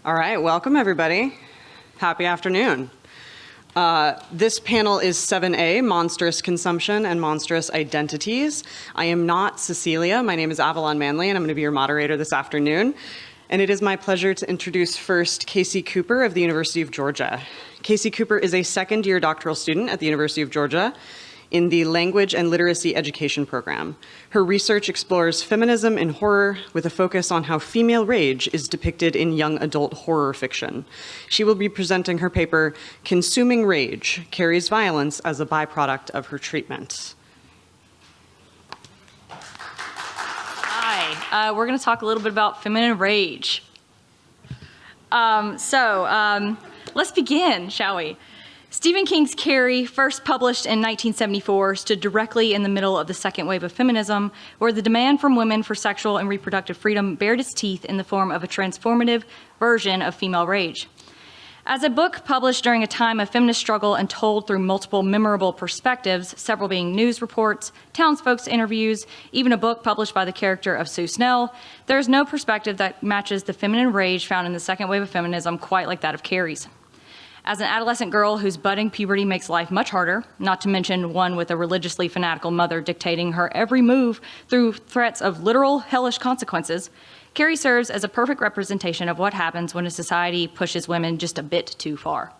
All right, welcome everybody. Happy afternoon. This panel is 7A, Monstrous Consumption and Monstrous Identities. I am not Cecilia. My name is Avalon Manley, and I'm going to be your moderator this afternoon. And it is my pleasure to introduce first Kacee Cooper of the University of Georgia. Kacee Cooper is a second-year doctoral student at the University of Georgia in the Language and Literacy Education program. Her research explores feminism in horror with a focus on how female rage is depicted in young adult horror fiction. She will be presenting her paper, Consuming Rage, Carrie's Violence as a Byproduct of Her Treatment. Hi, we're gonna talk a little bit about feminine rage. Let's begin, shall we? Stephen King's Carrie, first published in 1974, stood directly in the middle of the second wave of feminism, where the demand from women for sexual and reproductive freedom bared its teeth in the form of a transformative version of female rage. As a book published during a time of feminist struggle and told through multiple memorable perspectives, several being news reports, townsfolk's interviews, even a book published by the character of Sue Snell, there is no perspective that matches the feminine rage found in the second wave of feminism quite like that of Carrie's. As an adolescent girl whose budding puberty makes life much harder, not to mention one with a religiously fanatical mother dictating her every move through threats of literal hellish consequences, Carrie serves as a perfect representation of what happens when a society pushes women just a bit too far.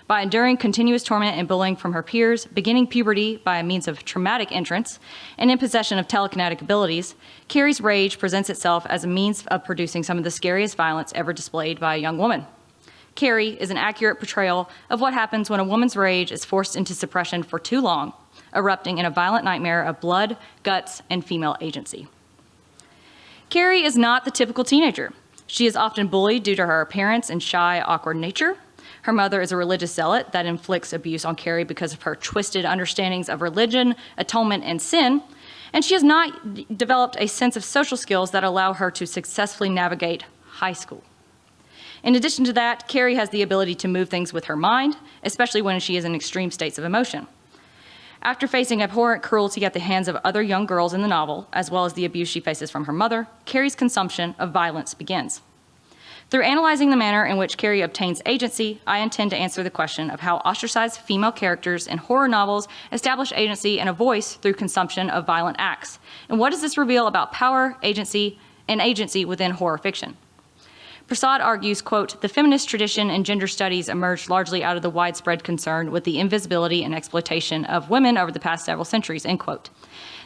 By enduring continuous torment and bullying from her peers, beginning puberty by a means of traumatic entrance, and in possession of telekinetic abilities, Carrie's rage presents itself as a means of producing some of the scariest violence ever displayed by a young woman. Carrie is an accurate portrayal of what happens when a woman's rage is forced into suppression for too long, erupting in a violent nightmare of blood, guts, and female agency. Carrie is not the typical teenager. She is often bullied due to her appearance and shy, awkward nature. Her mother is a religious zealot that inflicts abuse on Carrie because of her twisted understandings of religion, atonement, and sin, and she has not developed a sense of social skills that allow her to successfully navigate high school. In addition to that, Carrie has the ability to move things with her mind, especially when she is in extreme states of emotion. After facing abhorrent cruelty at the hands of other young girls in the novel, as well as the abuse she faces from her mother, Carrie's consumption of violence begins. Through analyzing the manner in which Carrie obtains agency, I intend to answer the question of how ostracized female characters in horror novels establish agency and a voice through consumption of violent acts. And what does this reveal about power, agency, and agency within horror fiction? Prasad argues, quote, the feminist tradition in gender studies emerged largely out of the widespread concern with the invisibility and exploitation of women over the past several centuries, end quote.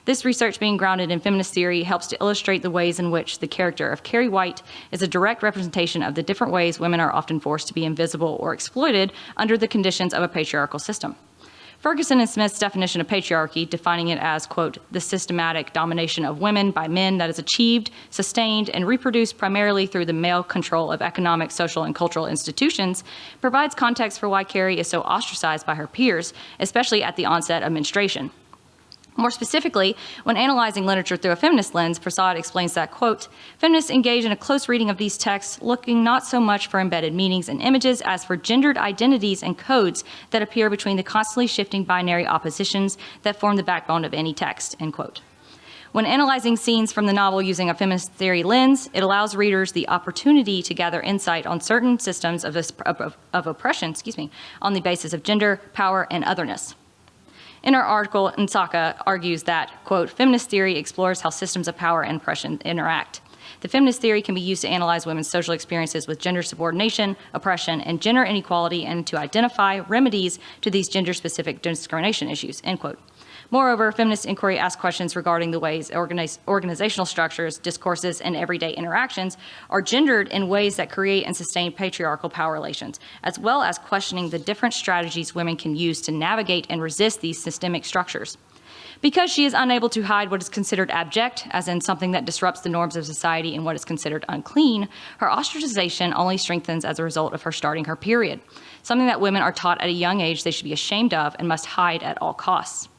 This research, being grounded in feminist theory, helps to illustrate the ways in which the character of Carrie White is a direct representation of the different ways women are often forced to be invisible or exploited under the conditions of a patriarchal system. Ferguson and Smith's definition of patriarchy, defining it as, quote, the systematic domination of women by men that is achieved, sustained, and reproduced primarily through the male control of economic, social, and cultural institutions, provides context for why Carrie is so ostracized by her peers, especially at the onset of menstruation. More specifically, when analyzing literature through a feminist lens, Prasad explains that, quote, feminists engage in a close reading of these texts, looking not so much for embedded meanings and images as for gendered identities and codes that appear between the constantly shifting binary oppositions that form the backbone of any text, end quote. When analyzing scenes from the novel using a feminist theory lens, it allows readers the opportunity to gather insight on certain systems of oppression, on the basis of gender, power, and otherness. In her article, Nsaka argues that, quote, feminist theory explores how systems of power and oppression interact. The feminist theory can be used to analyze women's social experiences with gender subordination, oppression, and gender inequality, and to identify remedies to these gender-specific discrimination issues, end quote. Moreover, feminist inquiry asks questions regarding the ways organizational structures, discourses, and everyday interactions are gendered in ways that create and sustain patriarchal power relations, as well as questioning the different strategies women can use to navigate and resist these systemic structures. Because she is unable to hide what is considered abject, as in something that disrupts the norms of society and what is considered unclean, her ostracization only strengthens as a result of her starting her period, something that women are taught at a young age they should be ashamed of and must hide at all costs.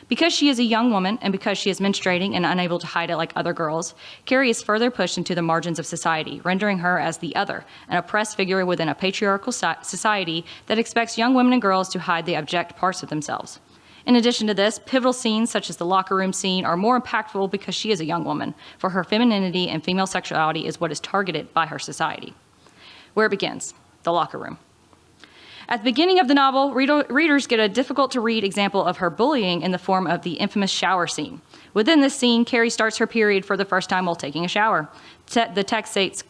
Because she is a young woman and because she is menstruating and unable to hide it like other girls, Carrie is further pushed into the margins of society, rendering her as the other, an oppressed figure within a patriarchal society that expects young women and girls to hide the abject parts of themselves. In addition to this, pivotal scenes such as the locker room scene are more impactful because she is a young woman, for her femininity and female sexuality is what is targeted by her society. where it begins, the locker room. At the beginning of the novel, readers get a difficult-to-read example of her bullying in the form of the infamous shower scene. Within this scene, Carrie starts her period for the first time while taking a shower. The text states,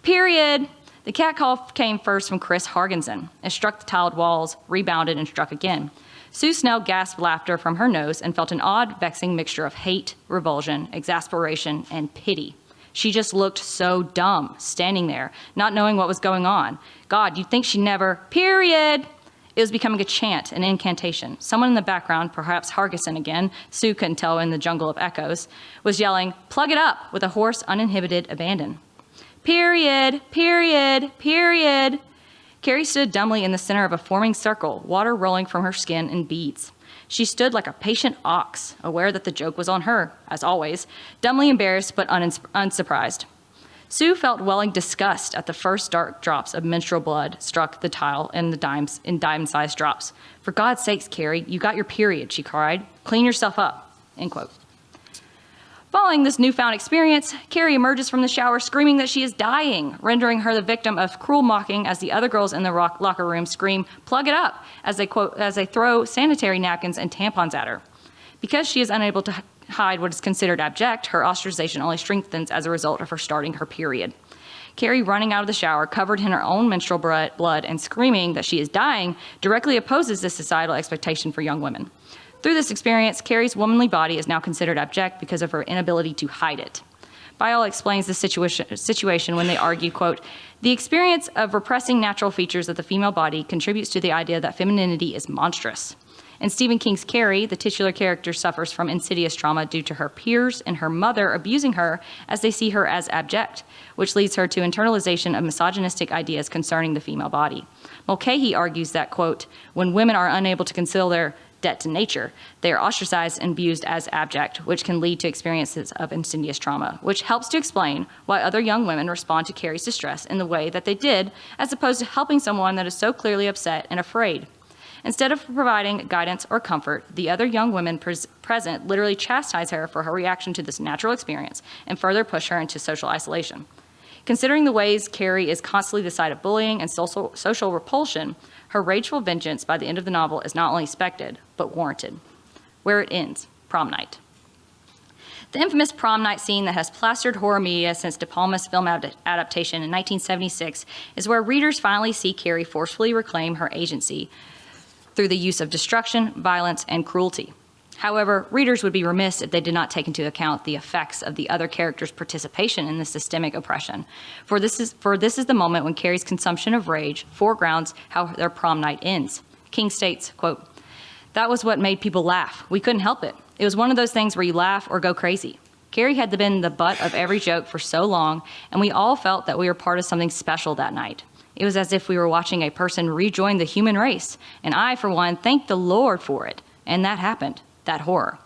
period. The cat call came first from Chris Hargensen. It struck the tiled walls, rebounded, and struck again. Sue Snell gasped laughter from her nose and felt an odd, vexing mixture of hate, revulsion, exasperation, and pity. She just looked so dumb, standing there, not knowing what was going on. God, you'd think she never, period. It was becoming a chant, an incantation. Someone in the background, perhaps Hargeson again, Sue couldn't tell in the jungle of echoes, was yelling, plug it up, with a hoarse, uninhibited abandon. Period, period, period. Carrie stood dumbly in the center of a forming circle, water rolling from her skin in beads. She stood like a patient ox, aware that the joke was on her, as always, dumbly embarrassed but unsurprised. Sue felt welling disgust at the first dark drops of menstrual blood struck the tile in dime-sized drops. For God's sakes, Carrie, you got your period, she cried. Clean yourself up, end quote. Following this newfound experience, Carrie emerges from the shower screaming that she is dying, rendering her the victim of cruel mocking as the other girls in the locker room scream, plug it up, as they throw sanitary napkins and tampons at her. Because she is unable to hide what is considered abject, her ostracization only strengthens as a result of her starting her period. Carrie, running out of the shower, covered in her own menstrual blood and screaming that she is dying, directly opposes this societal expectation for young women. Through this experience, Carrie's womanly body is now considered abject because of her inability to hide it. Byall explains the situation when they argue, quote, the experience of repressing natural features of the female body contributes to the idea that femininity is monstrous. In Stephen King's Carrie, the titular character suffers from insidious trauma due to her peers and her mother abusing her as they see her as abject, which leads her to internalization of misogynistic ideas concerning the female body. Mulcahy argues that, quote, when women are unable to conceal their debt to nature, they are ostracized and abused as abject, which can lead to experiences of insidious trauma, which helps to explain why other young women respond to Carrie's distress in the way that they did, as opposed to helping someone that is so clearly upset and afraid. Instead of providing guidance or comfort, the other young women present literally chastise her for her reaction to this natural experience and further push her into social isolation. Considering the ways Carrie is constantly the site of bullying and social repulsion, her rageful vengeance by the end of the novel is not only expected, but warranted. Where it ends, prom night. The infamous prom night scene that has plastered horror media since De Palma's film adaptation in 1976 is where readers finally see Carrie forcefully reclaim her agency through the use of destruction, violence, and cruelty. However, readers would be remiss if they did not take into account the effects of the other characters' participation in the systemic oppression. For this is the moment when Carrie's consumption of rage foregrounds how their prom night ends. King states, quote, that was what made people laugh. We couldn't help it. It was one of those things where you laugh or go crazy. Carrie had been the butt of every joke for so long, and we all felt that we were part of something special that night. It was as if we were watching a person rejoin the human race, and I, for one, thanked the Lord for it. And that happened, that horror.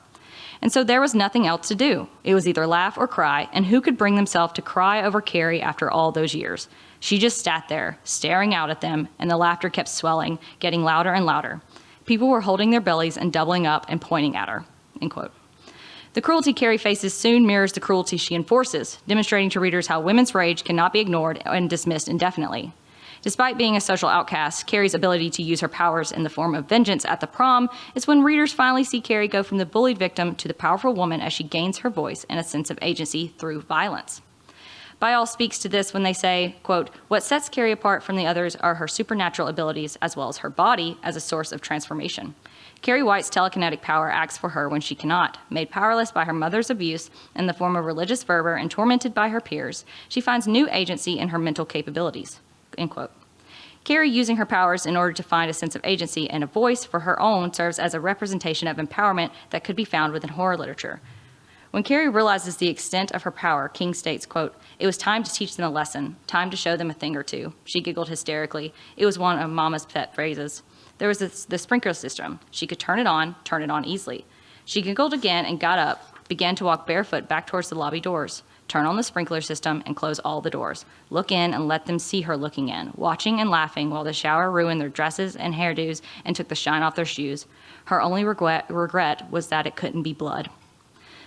And so there was nothing else to do. It was either laugh or cry, and who could bring themselves to cry over Carrie after all those years? She just sat there, staring out at them, and the laughter kept swelling, getting louder and louder. People were holding their bellies and doubling up and pointing at her, end quote. The cruelty Carrie faces soon mirrors the cruelty she enforces, demonstrating to readers how women's rage cannot be ignored and dismissed indefinitely. Despite being a social outcast, Carrie's ability to use her powers in the form of vengeance at the prom is when readers finally see Carrie go from the bullied victim to the powerful woman as she gains her voice and a sense of agency through violence. Byall speaks to this when they say, quote, what sets Carrie apart from the others are her supernatural abilities as well as her body as a source of transformation. Carrie White's telekinetic power acts for her when she cannot. Made powerless by her mother's abuse in the form of religious fervor and tormented by her peers, she finds new agency in her mental capabilities. End quote. Carrie, using her powers in order to find a sense of agency and a voice for her own, serves as a representation of empowerment that could be found within horror literature. When Carrie realizes the extent of her power, King states, quote, it was time to teach them a lesson, time to show them a thing or two. She giggled hysterically. It was one of Mama's pet phrases. There was the sprinkler system. She could turn it on easily. She giggled again and got up, began to walk barefoot back towards the lobby doors. Turn on the sprinkler system and close all the doors. Look in and let them see her looking in, watching and laughing while the shower ruined their dresses and hairdos and took the shine off their shoes. Her only regret was that it couldn't be blood.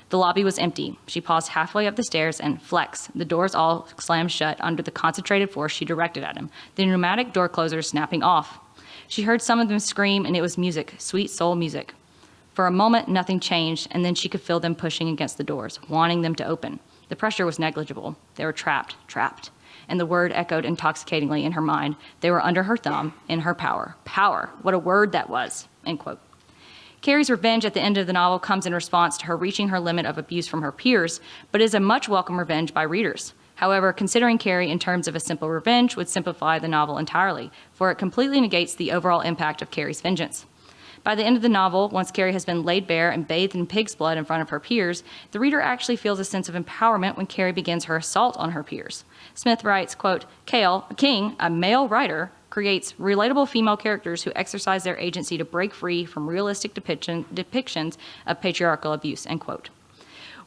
The lobby was empty. She paused halfway up the stairs and flex. The doors all slammed shut under the concentrated force she directed at him, the pneumatic door closers snapping off. She heard some of them scream, and it was music, sweet soul music. For a moment, nothing changed, and then she could feel them pushing against the doors, wanting them to open. The pressure was negligible. They were trapped, trapped. And the word echoed intoxicatingly in her mind. They were under her thumb, in her power. Power, what a word that was, end quote. Carrie's revenge at the end of the novel comes in response to her reaching her limit of abuse from her peers, but is a much welcome revenge by readers. However, considering Carrie in terms of a simple revenge would simplify the novel entirely, for it completely negates the overall impact of Carrie's vengeance. By the end of the novel, once Carrie has been laid bare and bathed in pig's blood in front of her peers, the reader actually feels a sense of empowerment when Carrie begins her assault on her peers. Smith writes, quote, King, a male writer, creates relatable female characters who exercise their agency to break free from realistic depictions of patriarchal abuse, end quote.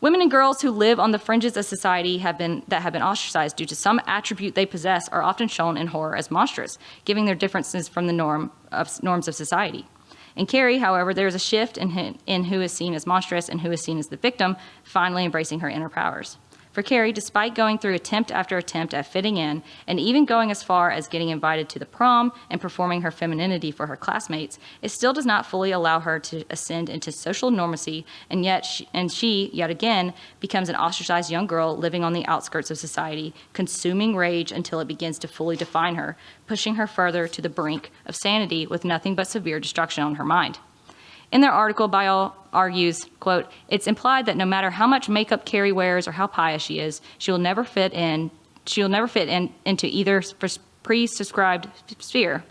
Women and girls who live on the fringes of society have been ostracized due to some attribute they possess are often shown in horror as monstrous, giving their differences from the norms of society. In Carrie, however, there is a shift in who is seen as monstrous and who is seen as the victim, finally embracing her inner powers. For Carrie, despite going through attempt after attempt at fitting in, and even going as far as getting invited to the prom and performing her femininity for her classmates, it still does not fully allow her to ascend into social normacy, and she, yet again, becomes an ostracized young girl living on the outskirts of society, consuming rage until it begins to fully define her, pushing her further to the brink of sanity with nothing but severe destruction on her mind. In their article, Byall argues, quote, it's implied that no matter how much makeup Carrie wears or how pious she is, she will never fit into either prescribed sphere.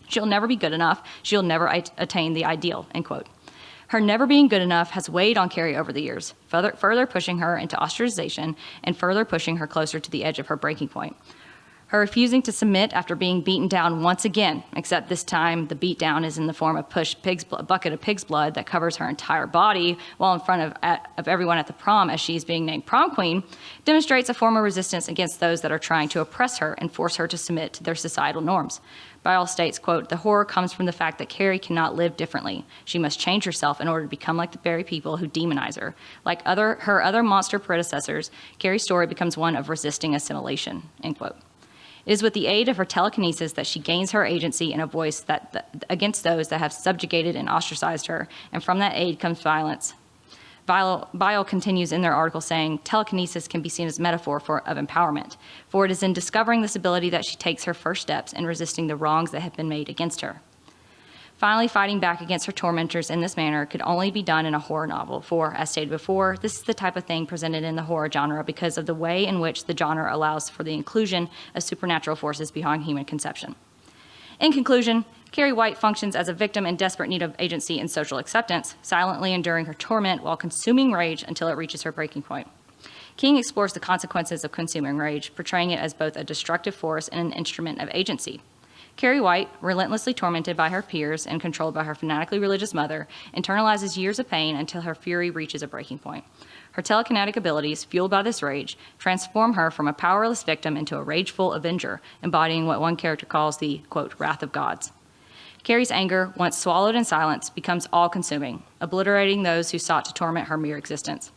She'll never be good enough. She'll never attain the ideal, end quote. Her never being good enough has weighed on Carrie over the years, further pushing her into ostracization and further pushing her closer to the edge of her breaking point. Her refusing to submit after being beaten down once again, except this time the beatdown is in the form of a bucket of pig's blood that covers her entire body while in front of everyone at the prom as she's being named prom queen, demonstrates a form of resistance against those that are trying to oppress her and force her to submit to their societal norms. Byall states, quote, the horror comes from the fact that Carrie cannot live differently. She must change herself in order to become like the very people who demonize her. Like her other monster predecessors, Carrie's story becomes one of resisting assimilation, end quote. It is with the aid of her telekinesis that she gains her agency and a voice against those that have subjugated and ostracized her, and from that aid comes violence. Byall continues in their article saying, telekinesis can be seen as a metaphor of empowerment, for it is in discovering this ability that she takes her first steps in resisting the wrongs that have been made against her. Finally, fighting back against her tormentors in this manner could only be done in a horror novel, for, as stated before, this is the type of thing presented in the horror genre because of the way in which the genre allows for the inclusion of supernatural forces behind human conception. In conclusion, Carrie White functions as a victim in desperate need of agency and social acceptance, silently enduring her torment while consuming rage until it reaches her breaking point. King explores the consequences of consuming rage, portraying it as both a destructive force and an instrument of agency. Carrie White, relentlessly tormented by her peers and controlled by her fanatically religious mother, internalizes years of pain until her fury reaches a breaking point. Her telekinetic abilities, fueled by this rage, transform her from a powerless victim into a rageful avenger, embodying what one character calls the, quote, wrath of gods. Carrie's anger, once swallowed in silence, becomes all-consuming, obliterating those who sought to torment her mere existence.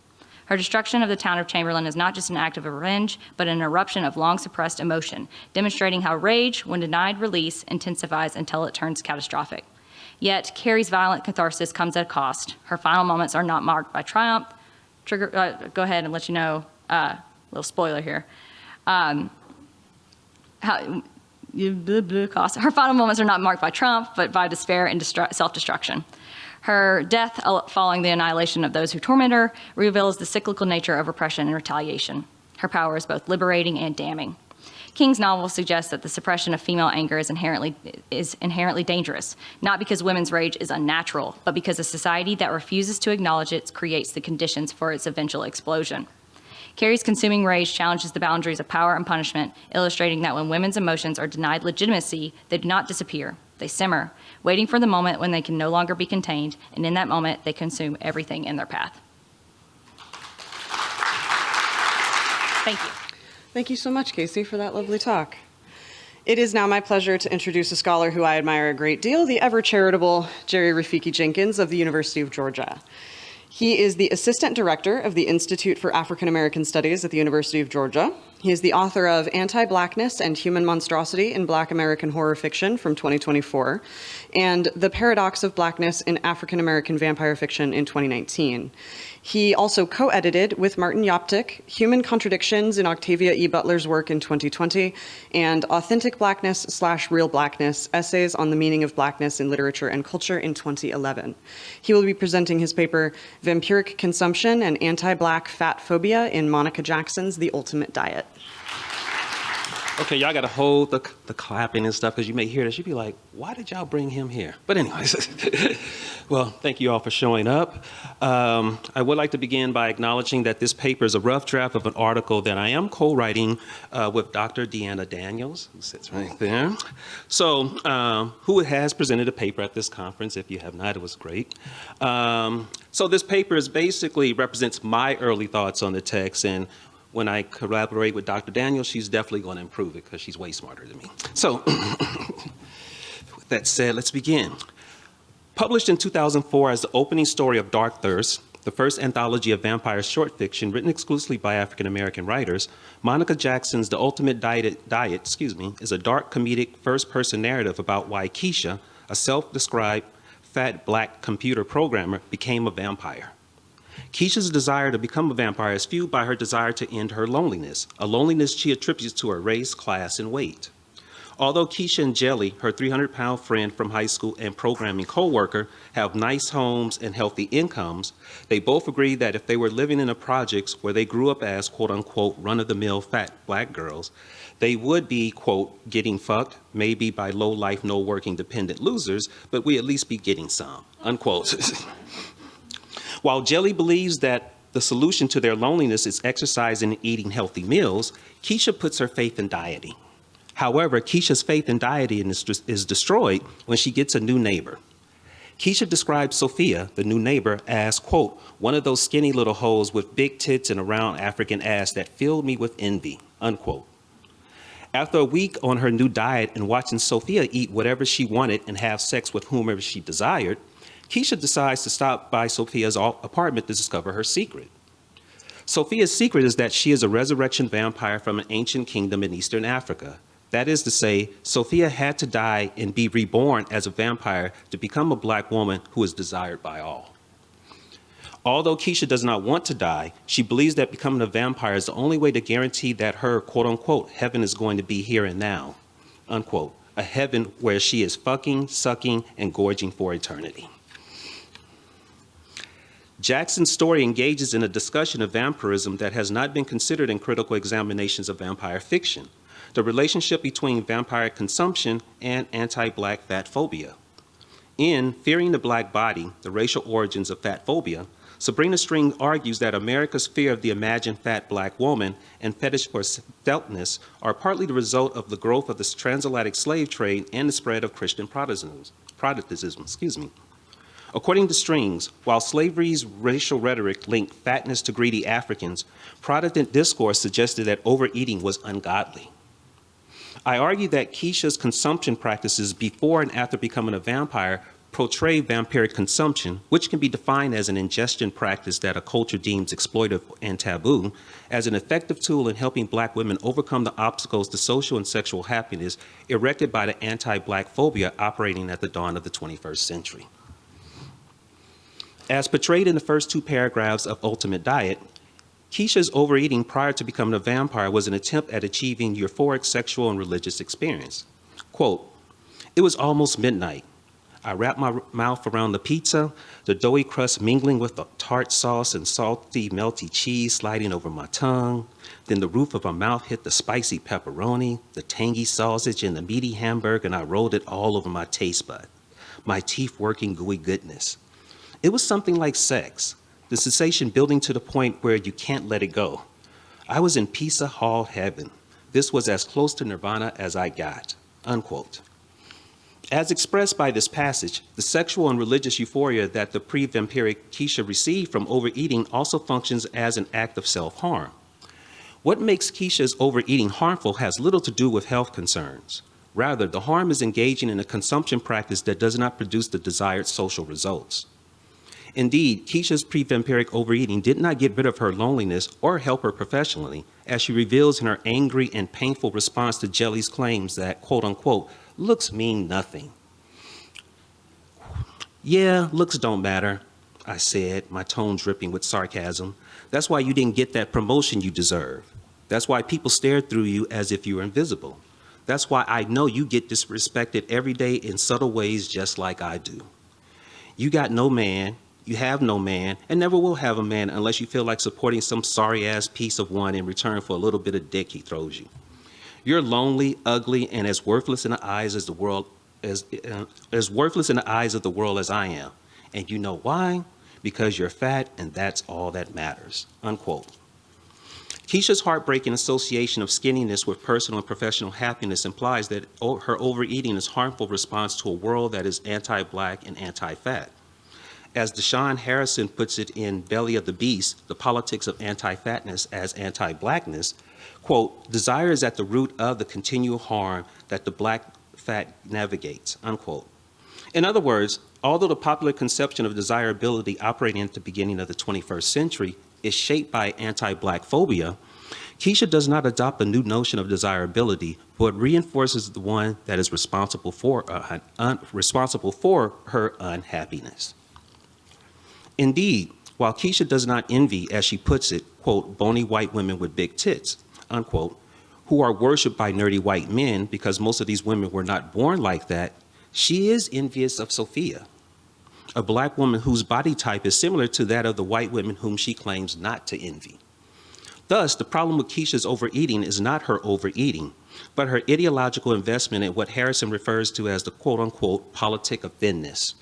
Her destruction of the town of Chamberlain is not just an act of revenge, but an eruption of long-suppressed emotion, demonstrating how rage, when denied release, intensifies until it turns catastrophic. Yet, Carrie's violent catharsis comes at a cost. Her final moments are not marked by triumph. Go ahead and let you know, little spoiler here. Her final moments are not marked by triumph, but by despair and self-destruction. Her death, following the annihilation of those who torment her, reveals the cyclical nature of repression and retaliation. Her power is both liberating and damning. King's novel suggests that the suppression of female anger is inherently dangerous, not because women's rage is unnatural, but because a society that refuses to acknowledge it creates the conditions for its eventual explosion. Carrie's consuming rage challenges the boundaries of power and punishment, illustrating that when women's emotions are denied legitimacy, they do not disappear. They simmer, waiting for the moment when they can no longer be contained, and in that moment, they consume everything in their path. Thank you. Thank you so much, Kacee, for that lovely talk. It is now my pleasure to introduce a scholar who I admire a great deal, the ever-charitable Jerry Rafiki Jenkins of the University of Georgia. He is the Assistant Director of the Institute for African American Studies at the University of Georgia. He is the author of Anti-Blackness and Human Monstrosity in Black American Horror Fiction from 2024, and The Paradox of Blackness in African American Vampire Fiction in 2019. He also co-edited with Martin Yaptik Human Contradictions in Octavia E. Butler's work in 2020 and Authentic Blackness/Real Blackness, Essays on the Meaning of Blackness in Literature and Culture in 2011. He will be presenting his paper Vampiric Consumption and Anti-Black Fat Phobia in Monica Jackson's The Ultimate Diet. Okay, y'all got to hold the clapping and stuff because you may hear this. You'd be like, why did y'all bring him here? But anyways, well, thank you all for showing up. I would like to begin by acknowledging that this paper is a rough draft of an article that I am co-writing with Dr. Deanna Daniels, who sits right there. So, who has presented a paper at this conference? If you have not, it was great. So this paper is basically represents my early thoughts on the text, and when I collaborate with Dr. Daniels, she's definitely going to improve it because she's way smarter than me. So, with that said, let's begin. Published in 2004 as the opening story of Dark Thirst, the first anthology of vampire short fiction written exclusively by African-American writers, Monica Jackson's The Ultimate Diet, is a dark comedic first-person narrative about why Kacee, a self-described fat black computer programmer, became a vampire. Kacee's desire to become a vampire is fueled by her desire to end her loneliness, a loneliness she attributes to her race, class, and weight. Although Kacee and Jelly, her 300-pound friend from high school and programming co-worker, have nice homes and healthy incomes, they both agree that if they were living in the projects where they grew up as quote-unquote run-of-the-mill fat black girls, they would be, quote, getting fucked, maybe by low-life, no-working dependent losers, but we at least be getting some, unquote. While Jelly believes that the solution to their loneliness is exercising and eating healthy meals, Kacee puts her faith in dieting. However, Keisha's faith in dieting is destroyed when she gets a new neighbor. Kacee describes Sophia, the new neighbor, as, quote, one of those skinny little hoes with big tits and a round African ass that filled me with envy, unquote. After a week on her new diet and watching Sophia eat whatever she wanted and have sex with whomever she desired, Kacee decides to stop by Sophia's apartment to discover her secret. Sophia's secret is that she is a resurrection vampire from an ancient kingdom in Eastern Africa. That is to say, Sophia had to die and be reborn as a vampire to become a black woman who is desired by all. Although Kacee does not want to die, she believes that becoming a vampire is the only way to guarantee that her, quote unquote, heaven is going to be here and now, unquote, a heaven where she is fucking, sucking, and gorging for eternity. Jackson's story engages in a discussion of vampirism that has not been considered in critical examinations of vampire fiction, the relationship between vampire consumption and anti-black fat phobia. In Fearing the Black Body, The Racial Origins of Fat Phobia, Sabrina String argues that America's fear of the imagined fat black woman and fetish for feltness are partly the result of the growth of the transatlantic slave trade and the spread of Christian Protestantism. According to Strings, while slavery's racial rhetoric linked fatness to greedy Africans, Protestant discourse suggested that overeating was ungodly. I argue that Keisha's consumption practices before and after becoming a vampire portray vampiric consumption, which can be defined as an ingestion practice that a culture deems exploitive and taboo, as an effective tool in helping black women overcome the obstacles to social and sexual happiness erected by the anti-black phobia operating at the dawn of the 21st century. As portrayed in the first two paragraphs of Ultimate Diet, Keisha's overeating prior to becoming a vampire was an attempt at achieving euphoric sexual and religious experience. Quote, it was almost midnight. I wrapped my mouth around the pizza, the doughy crust mingling with the tart sauce and salty, melty cheese sliding over my tongue. Then the roof of my mouth hit the spicy pepperoni, the tangy sausage, and the meaty hamburger, and I rolled it all over my taste bud, my teeth working gooey goodness. It was something like sex, the sensation building to the point where you can't let it go. I was in pizza hall heaven. This was as close to nirvana as I got, unquote. As expressed by this passage, the sexual and religious euphoria that the pre-vampiric Kacee received from overeating also functions as an act of self-harm. What makes Keisha's overeating harmful has little to do with health concerns. Rather, the harm is engaging in a consumption practice that does not produce the desired social results. Indeed, Keisha's pre-vampiric overeating did not get rid of her loneliness or help her professionally, as she reveals in her angry and painful response to Jelly's claims that, quote unquote, looks mean nothing. Yeah, looks don't matter, I said, my tone dripping with sarcasm. That's why you didn't get that promotion you deserve. That's why people stared through you as if you were invisible. That's why I know you get disrespected every day in subtle ways just like I do. You got no man, you have no man, and never will have a man unless you feel like supporting some sorry-ass piece of one in return for a little bit of dick he throws you. You're lonely, ugly, and as worthless in the eyes as the world as worthless in the eyes of the world as I am. And you know why? Because you're fat, and that's all that matters. Unquote. Keisha's heartbreaking association of skinniness with personal and professional happiness implies that her overeating is a harmful response to a world that is anti-black and anti-fat. As Deshaun Harrison puts it in Belly of the Beast, The Politics of Anti-Fatness as Anti-Blackness, quote, desire is at the root of the continual harm that the black fat navigates, unquote. In other words, although the popular conception of desirability operating at the beginning of the 21st century is shaped by anti-black phobia, Keisha does not adopt a new notion of desirability, but reinforces the one that is responsible for her unhappiness. Indeed, while Keisha does not envy, as she puts it, quote, bony white women with big tits, unquote, who are worshipped by nerdy white men because most of these women were not born like that, she is envious of Sophia, a black woman whose body type is similar to that of the white women whom she claims not to envy. Thus, the problem with Keisha's overeating is not her overeating, but her ideological investment in what Harrison refers to as the quote-unquote politic of thinness,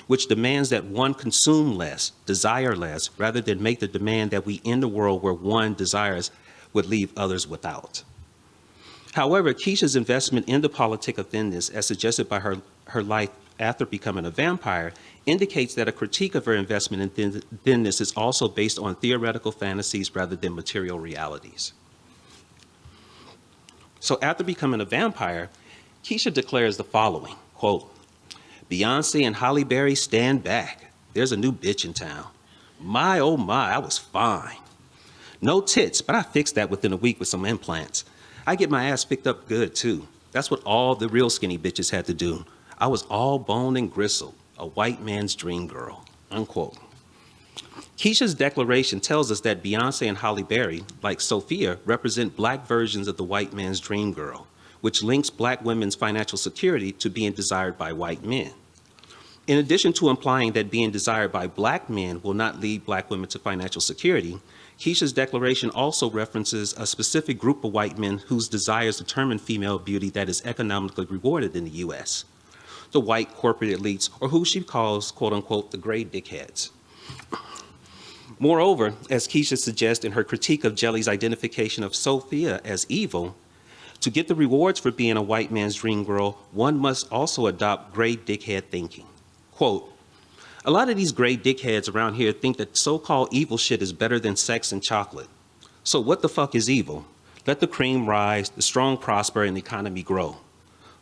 which demands that one consume less, desire less, rather than make the demand that we end a world where one desires would leave others without. However, Keisha's investment in the politic of thinness, as suggested by her life after becoming a vampire, indicates that a critique of her investment in thinness is also based on theoretical fantasies rather than material realities. So after becoming a vampire, Keisha declares the following, quote, Beyonce and Halle Berry, stand back. There's a new bitch in town. My, oh my, I was fine. No tits, but I fixed that within a week with some implants. I get my ass picked up good too. That's what all the real skinny bitches had to do. I was all bone and gristle, a white man's dream girl, unquote. Keisha's declaration tells us that Beyonce and Halle Berry, like Sophia, represent black versions of the white man's dream girl, which links black women's financial security to being desired by white men. In addition to implying that being desired by black men will not lead black women to financial security, Keisha's declaration also references a specific group of white men whose desires determine female beauty that is economically rewarded in the U.S., the white corporate elites, or who she calls, quote unquote, the gray dickheads. Moreover, as Keisha suggests in her critique of Jelly's identification of Sophia as evil, to get the rewards for being a white man's dream girl, one must also adopt gray dickhead thinking. Quote, a lot of these gray dickheads around here think that so-called evil shit is better than sex and chocolate. So what the fuck is evil? Let the cream rise, the strong prosper, and the economy grow.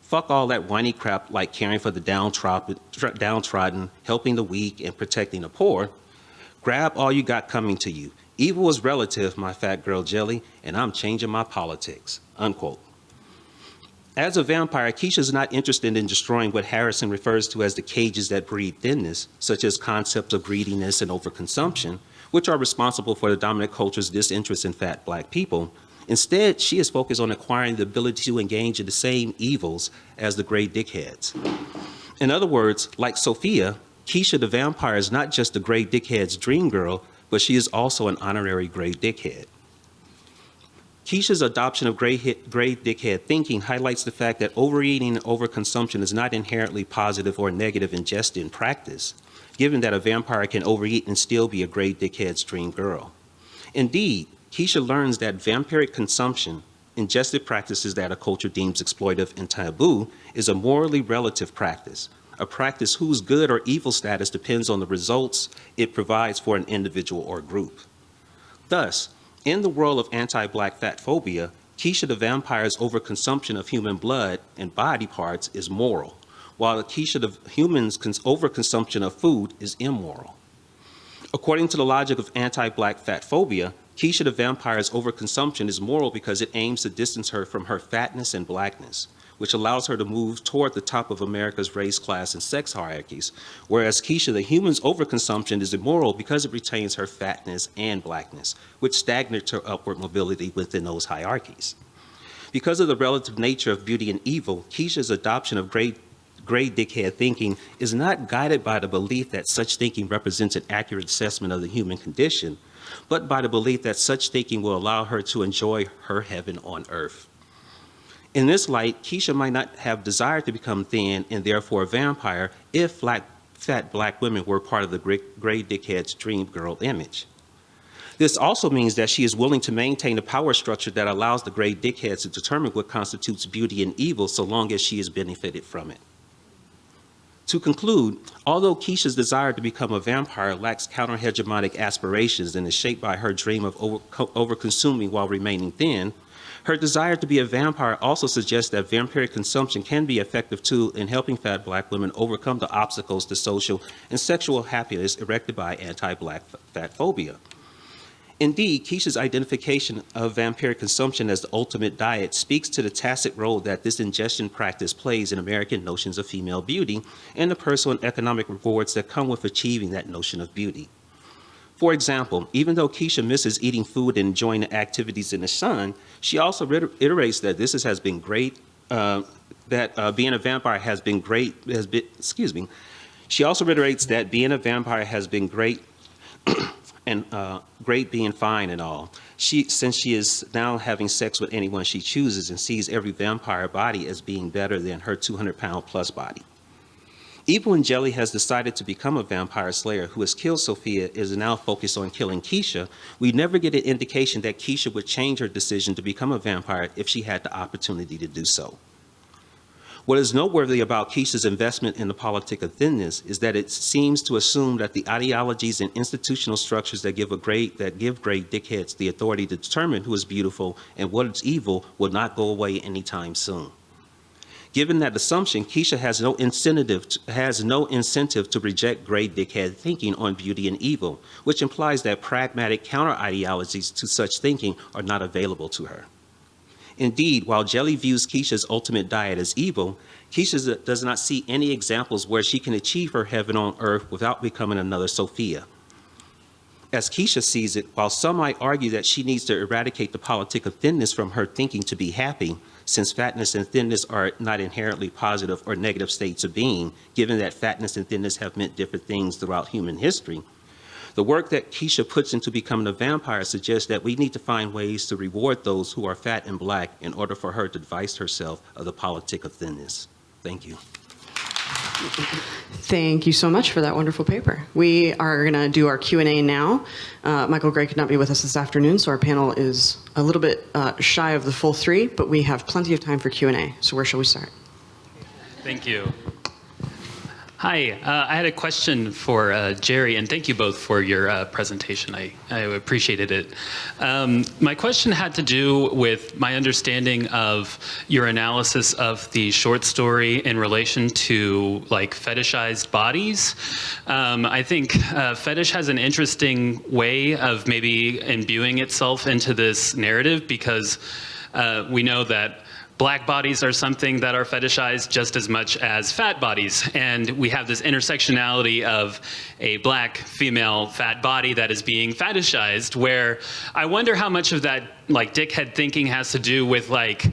Fuck all that whiny crap like caring for the downtrodden, helping the weak, and protecting the poor. Grab all you got coming to you. Evil is relative, my fat girl Jelly, and I'm changing my politics, unquote. As a vampire, Keisha's not interested in destroying what Harrison refers to as the cages that breed thinness, such as concepts of greediness and overconsumption, which are responsible for the dominant culture's disinterest in fat black people. Instead, she is focused on acquiring the ability to engage in the same evils as the gray dickheads. In other words, like Sophia, Keisha the vampire is not just the gray dickhead's dream girl, but she is also an honorary gray dickhead. Keisha's adoption of gray dickhead thinking highlights the fact that overeating and overconsumption is not inherently positive or negative in jest in practice, given that a vampire can overeat and still be a gray dickhead's dream girl. Indeed, Keisha learns that vampiric consumption, ingested practices that a culture deems exploitive and taboo, is a morally relative practice, a practice whose good or evil status depends on the results it provides for an individual or group. Thus, in the world of anti-black fat phobia, Keisha the vampire's overconsumption of human blood and body parts is moral, while Keisha the human's overconsumption of food is immoral. According to the logic of anti-black fat phobia, Kacee the vampire's overconsumption is moral because it aims to distance her from her fatness and blackness, which allows her to move toward the top of America's race, class, and sex hierarchies, whereas Kacee the human's overconsumption is immoral because it retains her fatness and blackness, which stagnates her upward mobility within those hierarchies. Because of the relative nature of beauty and evil, Kacee's adoption of gray dickhead thinking is not guided by the belief that such thinking represents an accurate assessment of the human condition, but by the belief that such thinking will allow her to enjoy her heaven on earth. In this light, Kacee might not have desired to become thin and therefore a vampire if fat black women were part of the gray dickhead's dream girl image. This also means that she is willing to maintain a power structure that allows the gray dickheads to determine what constitutes beauty and evil so long as she is benefited from it. To conclude, although Kacee's desire to become a vampire lacks counter-hegemonic aspirations and is shaped by her dream of over-consuming while remaining thin, her desire to be a vampire also suggests that vampiric consumption can be an effective tool in helping fat black women overcome the obstacles to social and sexual happiness erected by anti-black fat phobia. Indeed, Kacee's identification of vampiric consumption as the ultimate diet speaks to the tacit role that this ingestion practice plays in American notions of female beauty and the personal and economic rewards that come with achieving that notion of beauty. For example, even though Kacee misses eating food and enjoying the activities in the sun, she also reiterates that being a vampire has been great. She also reiterates that being a vampire has been great and great being fine and all. Since she is now having sex with anyone she chooses and sees every vampire body as being better than her 200-pound plus body. Even when Jelly has decided to become a vampire slayer who has killed Sophia is now focused on killing Kacee, we never get an indication that Kacee would change her decision to become a vampire if she had the opportunity to do so. What is noteworthy about Kacee's investment in the politic of thinness is that it seems to assume that the ideologies and institutional structures that give gray dickheads the authority to determine who is beautiful and what is evil will not go away anytime soon. Given that assumption, Kacee has no incentive to reject gray dickhead thinking on beauty and evil, which implies that pragmatic counter-ideologies to such thinking are not available to her. Indeed, while Jelly views Kacee's ultimate diet as evil, Kacee does not see any examples where she can achieve her heaven on earth without becoming another Sophia. As Kacee sees it, while some might argue that she needs to eradicate the politic of thinness from her thinking to be happy, since fatness and thinness are not inherently positive or negative states of being, given that fatness and thinness have meant different things throughout human history, the work that Kacee puts into becoming a vampire suggests that we need to find ways to reward those who are fat and black in order for her to divest herself of the politic of thinness. Thank you. Thank you so much for that wonderful paper. We are going to do our Q&A now. Michael Gray could not be with us this afternoon, so our panel is a little bit shy of the full 3, but we have plenty of time for Q&A. So where shall we start? Thank you. Hi, I had a question for Jerry, and thank you both for your presentation. I appreciated it. My question had to do with my understanding of your analysis of the short story in relation to like fetishized bodies. I think fetish has an interesting way of maybe imbuing itself into this narrative because we know that Black bodies are something that are fetishized just as much as fat bodies. And we have this intersectionality of a black female fat body that is being fetishized, where I wonder how much of that like dickhead thinking has to do with like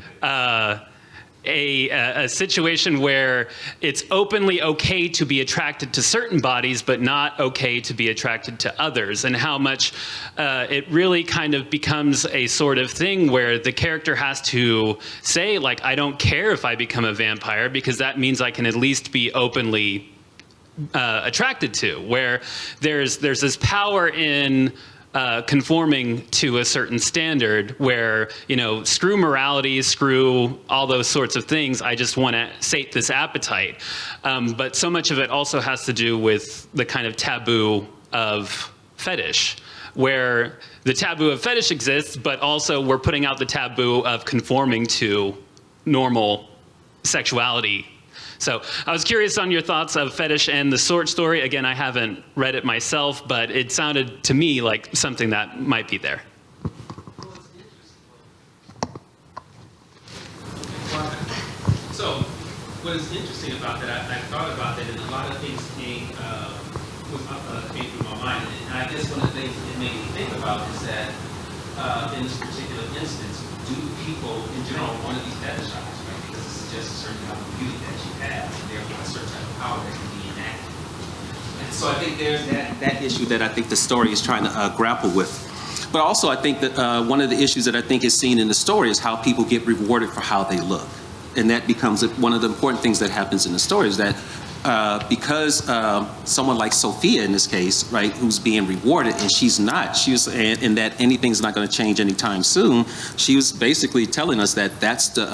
a situation where it's openly okay to be attracted to certain bodies, but not okay to be attracted to others, and how much it really kind of becomes a sort of thing where the character has to say, like, I don't care if I become a vampire because that means I can at least be openly attracted to, where there's this power in conforming to a certain standard where, you know, screw morality, screw all those sorts of things. I just want to sate this appetite. But so much of it also has to do with the kind of taboo of fetish, where the taboo of fetish exists, but also we're putting out the taboo of conforming to normal sexuality So I was curious on your thoughts of fetish and the sword story. Again, I haven't read it myself, but it sounded to me like something that might be there. So, what is interesting about that, I thought about that, and a lot of things came through my mind. And I guess one of the things it made me think about is that in this particular instance, do people in general want to be fetishized, right? Because it suggests a certain type of beauty that you have, and therefore a certain type of power that can be enacted. And so I think there's that issue that I think the story is trying to grapple with. But also I think that one of the issues that I think is seen in the story is how people get rewarded for how they look. And that becomes one of the important things that happens in the story is that because someone like Sophia in this case, right, who's being rewarded and she's not, and that anything's not going to change anytime soon, she was basically telling us that that's the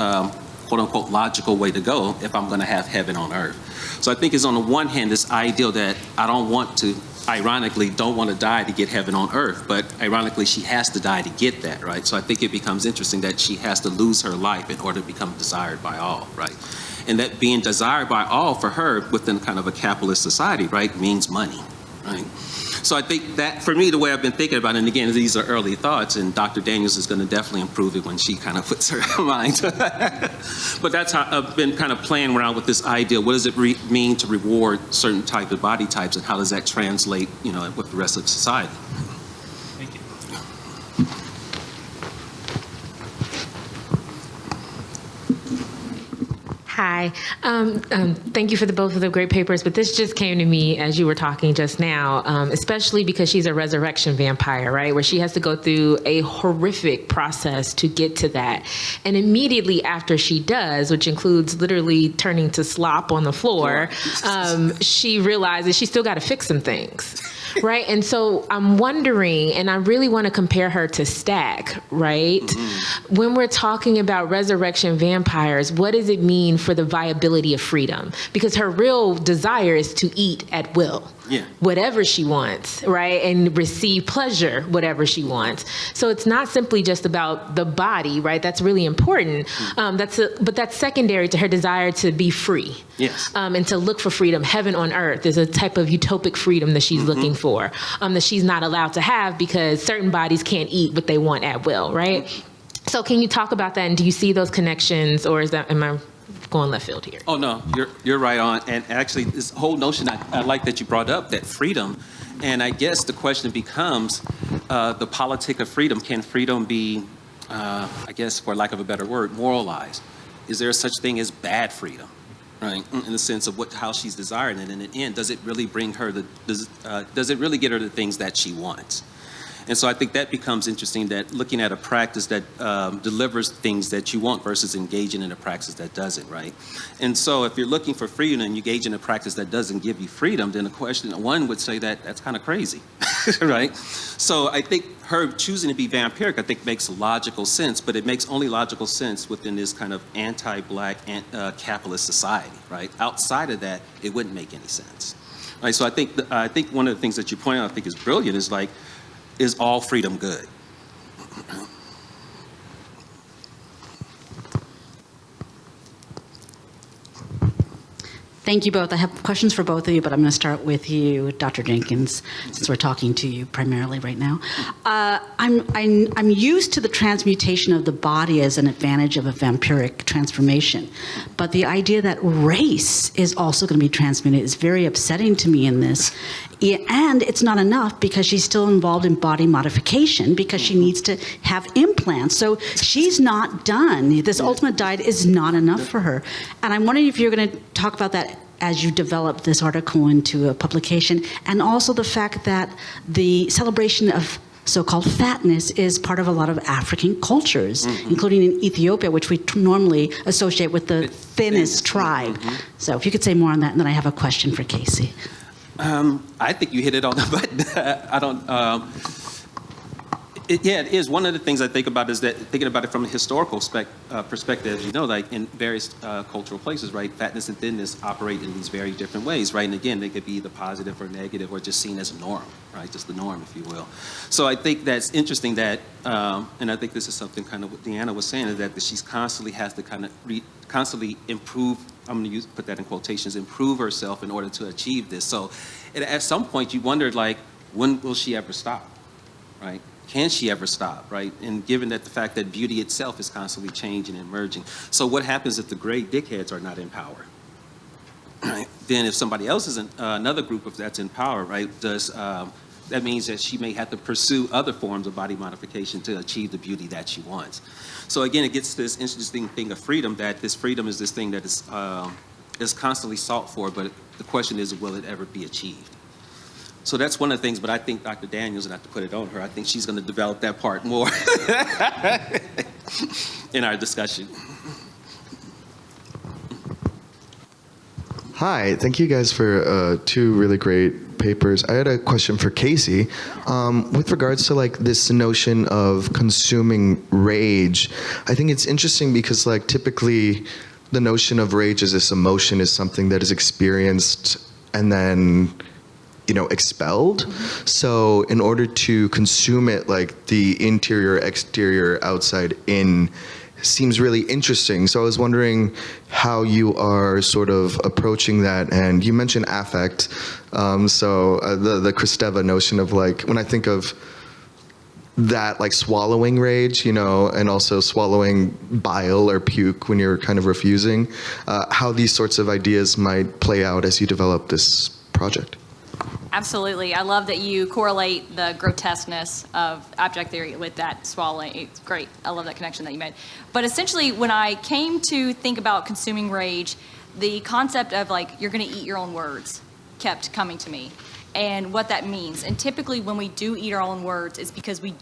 quote unquote logical way to go if I'm going to have heaven on earth. So I think it's on the one hand this ideal that I don't want to die to get heaven on earth, but ironically she has to die to get that, right? So I think it becomes interesting that she has to lose her life in order to become desired by all, right? And that being desired by all for her within kind of a capitalist society, right, means money, right? So I think that, for me, the way I've been thinking about it, and again, these are early thoughts, and Dr. Daniels is going to definitely improve it when she kind of puts her mind. But that's how I've been kind of playing around with this idea. What does it mean to reward certain type of body types, and how does that translate, with the rest of society? Thank you. Hi. Thank you for both of the great papers, but this just came to me as you were talking just now, especially because she's a resurrection vampire, right, where she has to go through a horrific process to get to that. And immediately after she does, which includes literally turning to slop on the floor, she realizes she's still got to fix some things. Right. And so I'm wondering, and I really want to compare her to Stack, right? Mm-hmm. When we're talking about resurrection vampires, what does it mean for the viability of freedom? Because her real desire is to eat at will. Yeah. Whatever she wants, right? And receive pleasure, whatever she wants. So it's not simply just about the body, right? That's really important. But that's secondary to her desire to be free. Yes. And to look for freedom. Heaven on earth is a type of utopic freedom that she's looking for, that she's not allowed to have because certain bodies can't eat what they want at will, right? So can you talk about that? And do you see those connections, or am I going left field here? Oh, no, you're right on. And actually, this whole notion I like that you brought up, that freedom. And I guess the question becomes the politic of freedom. Can freedom be, I guess, for lack of a better word, moralized? Is there such thing as bad freedom, right? In the sense of how she's desiring it. And in the end, does it really bring her does it really get her the things that she wants? And so I think that becomes interesting, that looking at a practice that delivers things that you want versus engaging in a practice that doesn't, right? And so if you're looking for freedom and you engage in a practice that doesn't give you freedom, then one would say that that's kind of crazy, right? So I think her choosing to be vampiric, I think, makes logical sense, but it makes only logical sense within this kind of anti-black capitalist society, right? Outside of that, it wouldn't make any sense, right? So I think one of the things that you point out, I think, is brilliant, is like, is all freedom good? Thank you both. I have questions for both of you, but I'm going to start with you, Dr. Jenkins, since we're talking to you primarily right now. I'm used to the transmutation of the body as an advantage of a vampiric transformation, but the idea that race is also going to be transmuted is very upsetting to me in this. And it's not enough because she's still involved in body modification because she needs to have implants. So she's not done. This ultimate diet is not enough for her. And I'm wondering if you're going to talk about that as you develop this article into a publication, and also the fact that the celebration of so-called fatness is part of a lot of African cultures, including in Ethiopia, which we normally associate with the thinnest tribe. So if you could say more on that, and then I have a question for Kacee. I think you hit it on the button. I don't. It is. One of the things I think about is that thinking about it from a historical perspective, like in various cultural places, right? Fatness and thinness operate in these very different ways, right? And again, they could be either positive or negative or just seen as a norm, right? Just the norm, if you will. So I think that's interesting that, and I think this is something kind of what Deanna was saying, is that she's constantly has to kind of constantly improve I'm going to put that in quotations, improve herself in order to achieve this. So at some point you wondered, like, when will she ever stop, right? Can she ever stop, right? And given that the fact that beauty itself is constantly changing and emerging. So what happens if the great dickheads are not in power? Right? Then if somebody else is another group that's in power, right, that means that she may have to pursue other forms of body modification to achieve the beauty that she wants. So again, it gets to this interesting thing of freedom, that this freedom is this thing that is constantly sought for, but the question is, will it ever be achieved? So that's one of the things, but I think Dr. Daniels, and I have to put it on her, I think she's going to develop that part more in our discussion. Hi, thank you guys for two really great papers. I had a question for Kacee. With regards to like this notion of consuming rage, I think it's interesting because like typically the notion of rage as this emotion is something that is experienced and then, you know, expelled. So in order to consume it, like the interior, exterior, outside in seems really interesting. So I was wondering how you are sort of approaching that. And you mentioned affect. So the Kristeva notion of like, when I think of that, like swallowing rage, you know, and also swallowing bile or puke when you're kind of refusing, how these sorts of ideas might play out as you develop this project. Absolutely. I love that you correlate the grotesqueness of object theory with that swallowing. It's great. I love that connection that you made. But essentially, when I came to think about consuming rage, the concept of like, you're going to eat your own words kept coming to me, and what that means. And typically when we do eat our own words, it's because we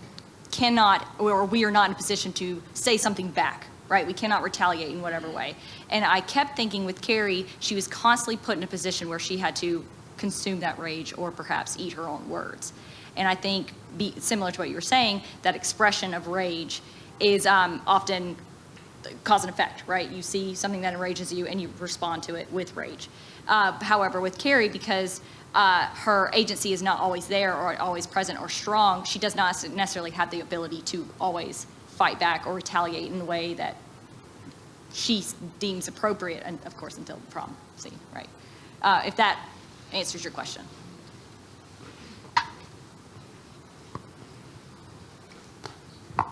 cannot, or we are not in a position to say something back, right? We cannot retaliate in whatever way. And I kept thinking with Carrie, she was constantly put in a position where she had to consume that rage or perhaps eat her own words. And I think, similar to what you were saying, that expression of rage is often cause and effect, right? You see something that enrages you and you respond to it with rage. However, with Carrie, because her agency is not always there or always present or strong, she does not necessarily have the ability to always fight back or retaliate in the way that she deems appropriate, and of course until the prom scene, right? If that answers your question.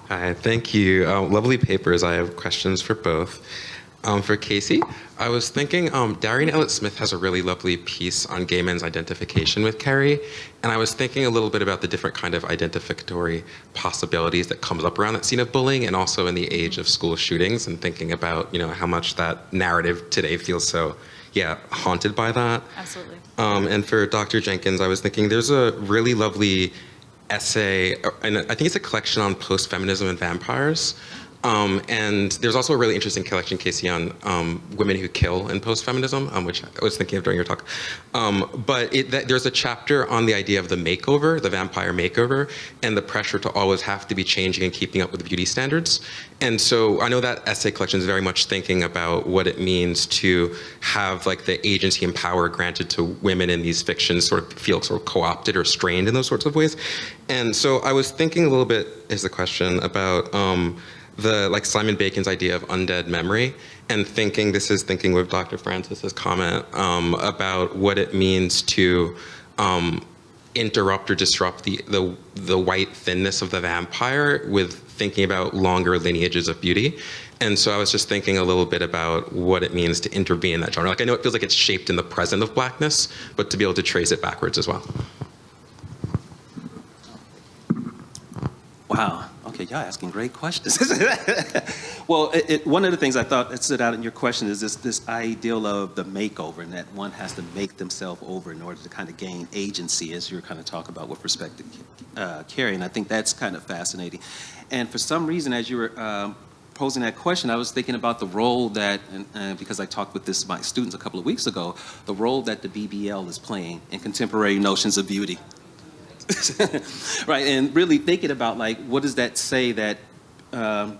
Hi, thank you. Lovely papers. I have questions for both. For Kacee, I was thinking Darian Ellett-Smith has a really lovely piece on gay men's identification with Carrie, and I was thinking a little bit about the different kind of identificatory possibilities that comes up around that scene of bullying, and also in the age of school shootings, and thinking about, you know, how much that narrative today feels so, haunted by that. Absolutely. And for Dr. Jenkins, I was thinking there's a really lovely essay, and I think it's a collection on post-feminism and vampires. And there's also a really interesting collection, Kacee, on women who kill in post-feminism, which I was thinking of during your talk. But there's a chapter on the idea of the makeover, the vampire makeover, and the pressure to always have to be changing and keeping up with beauty standards. And so I know that essay collection is very much thinking about what it means to have like the agency and power granted to women in these fictions sort of feel sort of co-opted or strained in those sorts of ways. And so I was thinking a little bit, is the question, about like Simon Bacon's idea of undead memory, and thinking with Dr. Francis's comment about what it means to interrupt or disrupt the white thinness of the vampire with thinking about longer lineages of beauty. And so I was just thinking a little bit about what it means to intervene in that genre. Like, I know it feels like it's shaped in the present of blackness, but to be able to trace it backwards as well. Wow. Okay, y'all asking great questions. Well, one of the things I thought that stood out in your question is this ideal of the makeover, and that one has to make themselves over in order to kind of gain agency, as you're kind of talking about with respect to Carrie, and I think that's kind of fascinating. And for some reason, as you were posing that question, I was thinking about the role that, because I talked with my students a couple of weeks ago, the role that the BBL is playing in contemporary notions of beauty. Right, and really thinking about, like, what does that say that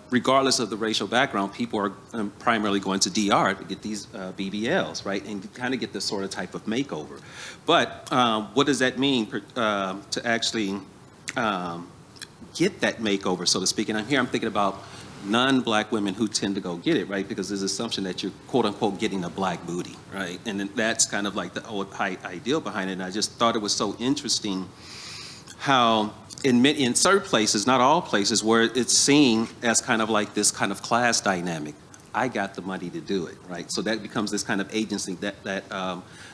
regardless of the racial background, people are primarily going to DR to get these BBLs, right, and kind of get this sort of type of makeover. But what does that mean to actually get that makeover, so to speak? And I'm thinking about non-black women who tend to go get it, right? Because there's an assumption that you're quote unquote getting a black booty, right? And then that's kind of like the old ideal behind it. And I just thought it was so interesting how in certain places, not all places, where it's seen as kind of like this kind of class dynamic. I got the money to do it, right? So that becomes this kind of agency that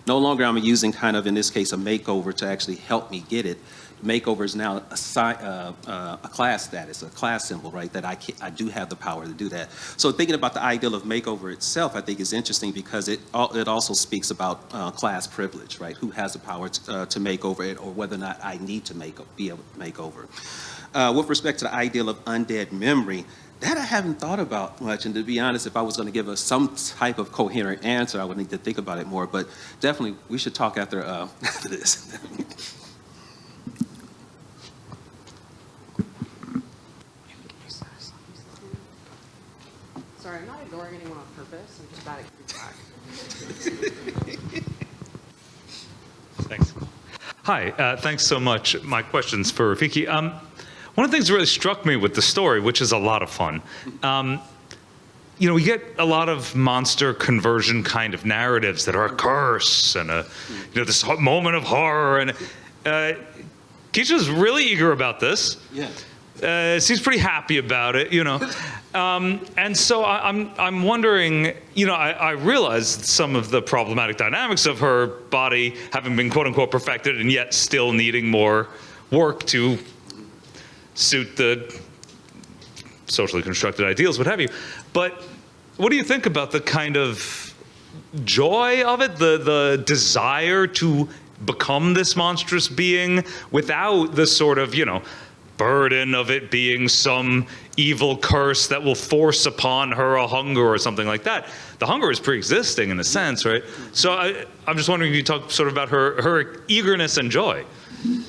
no longer I'm using kind of, in this case, a makeover to actually help me get it. Makeover is now a class status, a class symbol, right? That I do have the power to do that. So thinking about the ideal of makeover itself, I think is interesting because it also speaks about class privilege, right? Who has the power to make over it, or whether or not I need to be able to make over. With respect to the ideal of undead memory, that I haven't thought about much, and to be honest, if I was going to give some type of coherent answer, I would need to think about it more, but definitely we should talk after this. Sorry, I'm not ignoring anyone on purpose. I'm just bad at feedback. Thanks. Hi, thanks so much. My question's for Rafiki. One of the things that really struck me with the story, which is a lot of fun, you know, we get a lot of monster conversion kind of narratives that are a curse and you know, this moment of horror. And Keisha's really eager about this. Yeah. Seems pretty happy about it, you know. And so I'm wondering, you know, I realized some of the problematic dynamics of her body having been quote unquote perfected and yet still needing more work to suit the socially constructed ideals, what have you. But what do you think about the kind of joy of it, the desire to become this monstrous being without the sort of, you know, burden of it being some evil curse that will force upon her a hunger or something like that? The hunger is pre-existing in a sense, right? So I'm just wondering if you talk sort of about her eagerness and joy.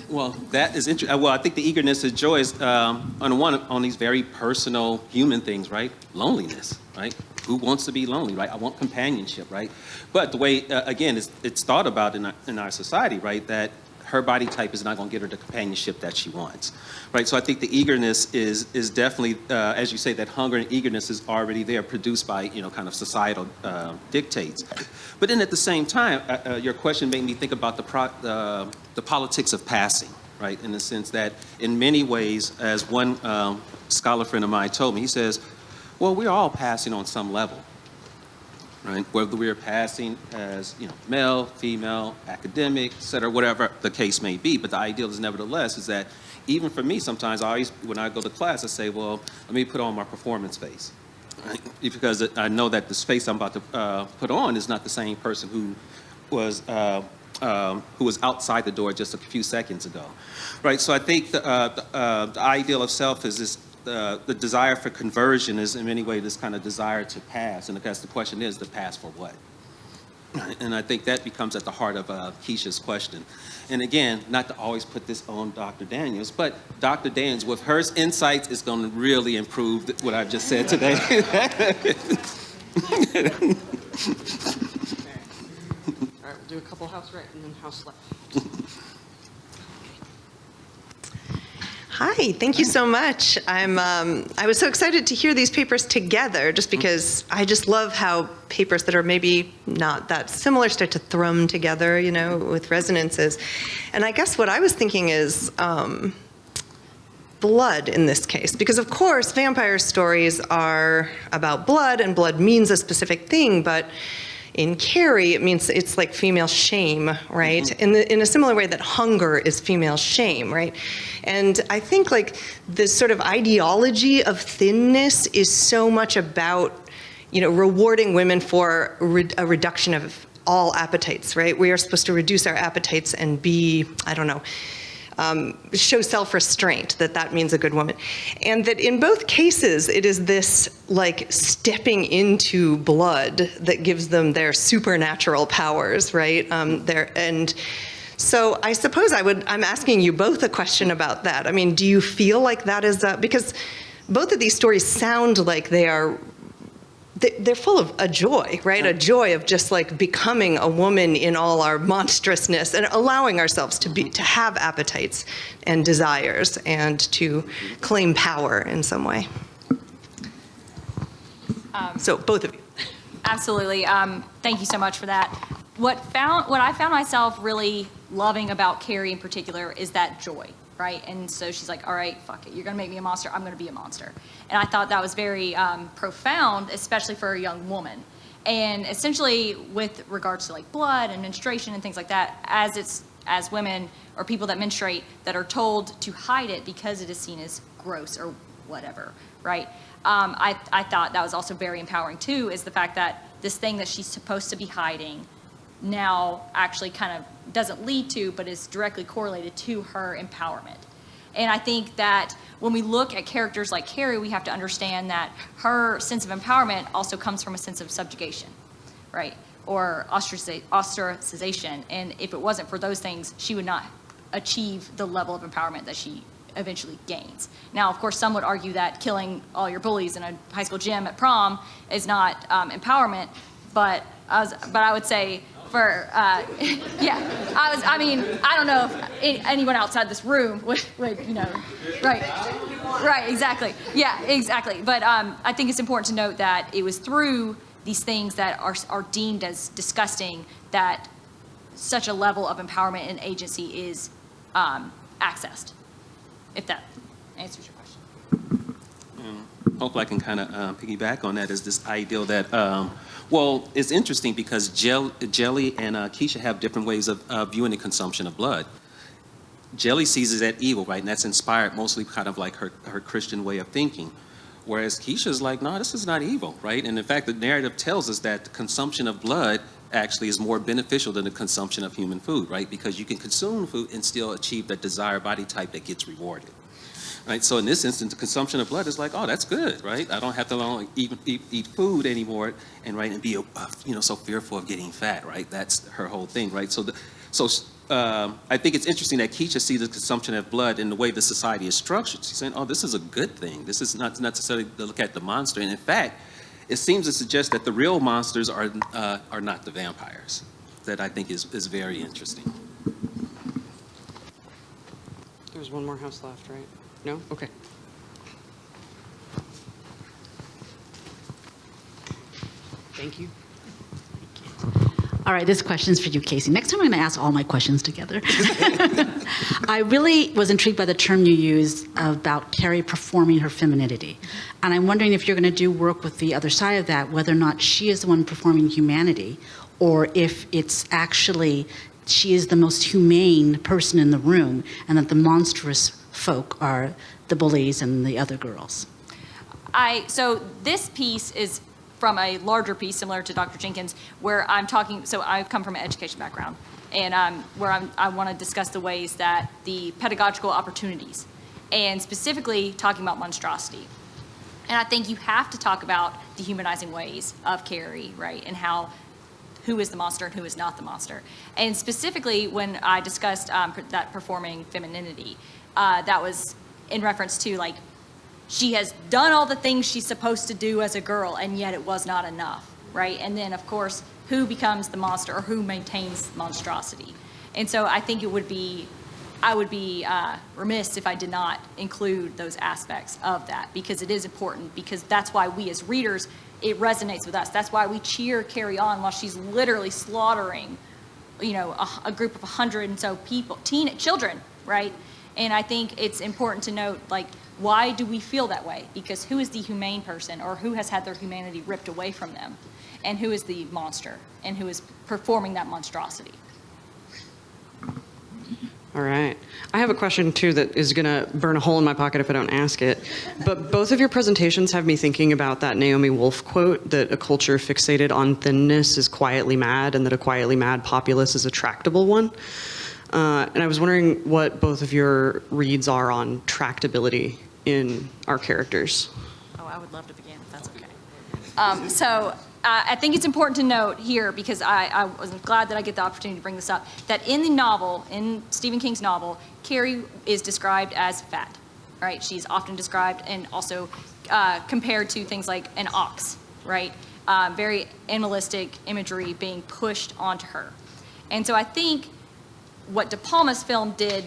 Well, that is interesting. Well, I think the eagerness and joy is on these very personal human things, right? Loneliness, right? Who wants to be lonely, right? I want companionship, right? But the way, again, it's thought about in our society, right, that her body type is not going to get her the companionship that she wants, right? So I think the eagerness is definitely, as you say, that hunger and eagerness is already there, produced by, you know, kind of societal dictates. But then at the same time, your question made me think about the politics of passing, right? In the sense that in many ways, as one scholar friend of mine told me, he says, well, we're all passing on some level. Right? Whether we're passing as, you know, male, female, academic, et cetera, whatever the case may be. But the ideal is nevertheless is that even for me, sometimes when I go to class, I say, well, let me put on my performance face. Right? Because I know that the face I'm about to put on is not the same person who was outside the door just a few seconds ago. Right? So I think the ideal of self is this. The desire for conversion is in many ways this kind of desire to pass, and I guess the question is, to pass for what? And I think that becomes at the heart of Keisha's question. And again, not to always put this on Dr. Daniels, but Dr. Daniels, with her insights, is going to really improve what I've just said today. All right, we'll do a couple house right and then house left. Hi, thank you so much. I was so excited to hear these papers together, just because I just love how papers that are maybe not that similar start to thrum together, you know, with resonances. And I guess what I was thinking is blood in this case, because of course vampire stories are about blood, and blood means a specific thing, but in Carrie, it means it's like female shame, right? Mm-hmm. In a similar way that hunger is female shame, right? And I think like this sort of ideology of thinness is so much about, you know, rewarding women for a reduction of all appetites, right? We are supposed to reduce our appetites and be, I don't know, show self-restraint, that means a good woman. And that in both cases, it is this like stepping into blood that gives them their supernatural powers, right? And so I suppose I'm asking you both a question about that. I mean, do you feel like that is, because both of these stories sound like they're full of a joy, right? A joy of just like becoming a woman in all our monstrousness and allowing ourselves to have appetites and desires and to claim power in some way. So both of you. Absolutely. Thank you so much for that. What I found myself really loving about Carrie in particular is that joy, right? And so she's like, all right, fuck it. You're going to make me a monster. I'm going to be a monster. And I thought that was very profound, especially for a young woman. And essentially with regards to like blood and menstruation and things like that, as women or people that menstruate that are told to hide it because it is seen as gross or whatever, right? I thought that was also very empowering too, is the fact that this thing that she's supposed to be hiding now actually kind of doesn't lead to, but is directly correlated to her empowerment. And I think that when we look at characters like Carrie, we have to understand that her sense of empowerment also comes from a sense of subjugation, right? Or ostracization. And if it wasn't for those things, she would not achieve the level of empowerment that she eventually gains. Now, of course, some would argue that killing all your bullies in a high school gym at prom is not empowerment, but I would say for, yeah, I don't know if anyone outside this room would right, exactly. Yeah, exactly. But I think it's important to note that it was through these things that are deemed as disgusting that such a level of empowerment and agency is accessed, if that answers your question. Hopefully I can kind of piggyback on that, is this ideal that, well, it's interesting because Jelly and Keisha have different ways of viewing the consumption of blood. Jelly sees it as evil, right? And that's inspired mostly kind of like her Christian way of thinking. Whereas Keisha's like, no, this is not evil, right? And in fact, the narrative tells us that the consumption of blood actually is more beneficial than the consumption of human food, right? Because you can consume food and still achieve that desired body type that gets rewarded. Right, so in this instance, the consumption of blood is like, oh, that's good, right? I don't have to even eat food anymore, and right, and be so fearful of getting fat, right? That's her whole thing, right? So I think it's interesting that Keisha sees the consumption of blood in the way the society is structured. She's saying, oh, this is a good thing. This is not necessarily to look at the monster, and in fact, it seems to suggest that the real monsters are not the vampires. That I think is very interesting. There's one more house left, right? No? Okay. Thank you. All right, this question's for you, Kacee. Next time I'm going to ask all my questions together. I really was intrigued by the term you used about Carrie performing her femininity. And I'm wondering if you're going to do work with the other side of that, whether or not she is the one performing humanity, or if it's actually she is the most humane person in the room, and that the monstrous folk are the bullies and the other girls. So this piece is from a larger piece similar to Dr. Jenkins, where I'm talking, so I come from an education background, and I want to discuss the ways that the pedagogical opportunities, and specifically talking about monstrosity. And I think you have to talk about the humanizing ways of Carrie, right, and who is the monster and who is not the monster. And specifically when I discussed that performing femininity, that was in reference to like, she has done all the things she's supposed to do as a girl, and yet it was not enough, right? And then, of course, who becomes the monster or who maintains monstrosity? And so I think I would be remiss if I did not include those aspects of that, because it is important, because that's why we as readers, it resonates with us. That's why we cheer Carrie on while she's literally slaughtering, a group of 100 and so people, children, right? And I think it's important to note, like, why do we feel that way? Because who is the humane person, or who has had their humanity ripped away from them? And who is the monster, and who is performing that monstrosity? All right. I have a question, too, that is going to burn a hole in my pocket if I don't ask it. But both of your presentations have me thinking about that Naomi Wolf quote, that a culture fixated on thinness is quietly mad, and that a quietly mad populace is a tractable one. And I was wondering what both of your reads are on tractability in our characters. Oh, I would love to begin, if that's okay. I think it's important to note here, because I was glad that I get the opportunity to bring this up, that in the novel, in Stephen King's novel, Carrie is described as fat, right? She's often described and also compared to things like an ox, right? Very animalistic imagery being pushed onto her. And so I think what De Palma's film did,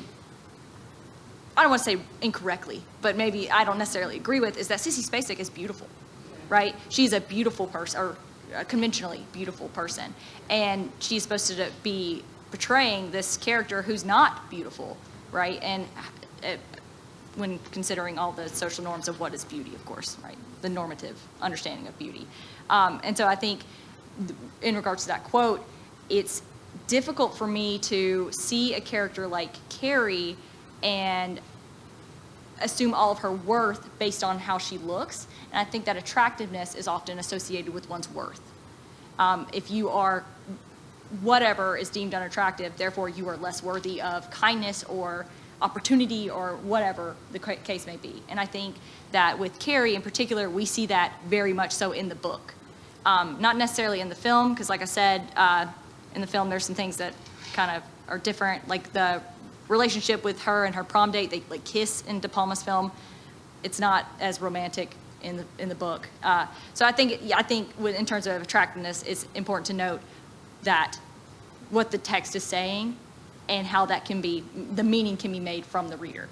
I don't want to say incorrectly, but maybe I don't necessarily agree with, is that Sissy Spacek is beautiful, right? She's a beautiful person, or a conventionally beautiful person, and she's supposed to be portraying this character who's not beautiful, right? And when considering all the social norms of what is beauty, of course, right? The normative understanding of beauty. And so I think in regards to that quote, it's difficult for me to see a character like Carrie and assume all of her worth based on how she looks. And I think that attractiveness is often associated with one's worth. If you are whatever is deemed unattractive, therefore you are less worthy of kindness or opportunity or whatever the case may be. And I think that with Carrie in particular, we see that very much so in the book. Not necessarily in the film, because like I said, in the film there's some things that kind of are different, like the relationship with her and her prom date, they like kiss in De Palma's film. It's not as romantic in the book. So I think in terms of attractiveness, it's important to note that what the text is saying and how that can be, the meaning can be made from the reader.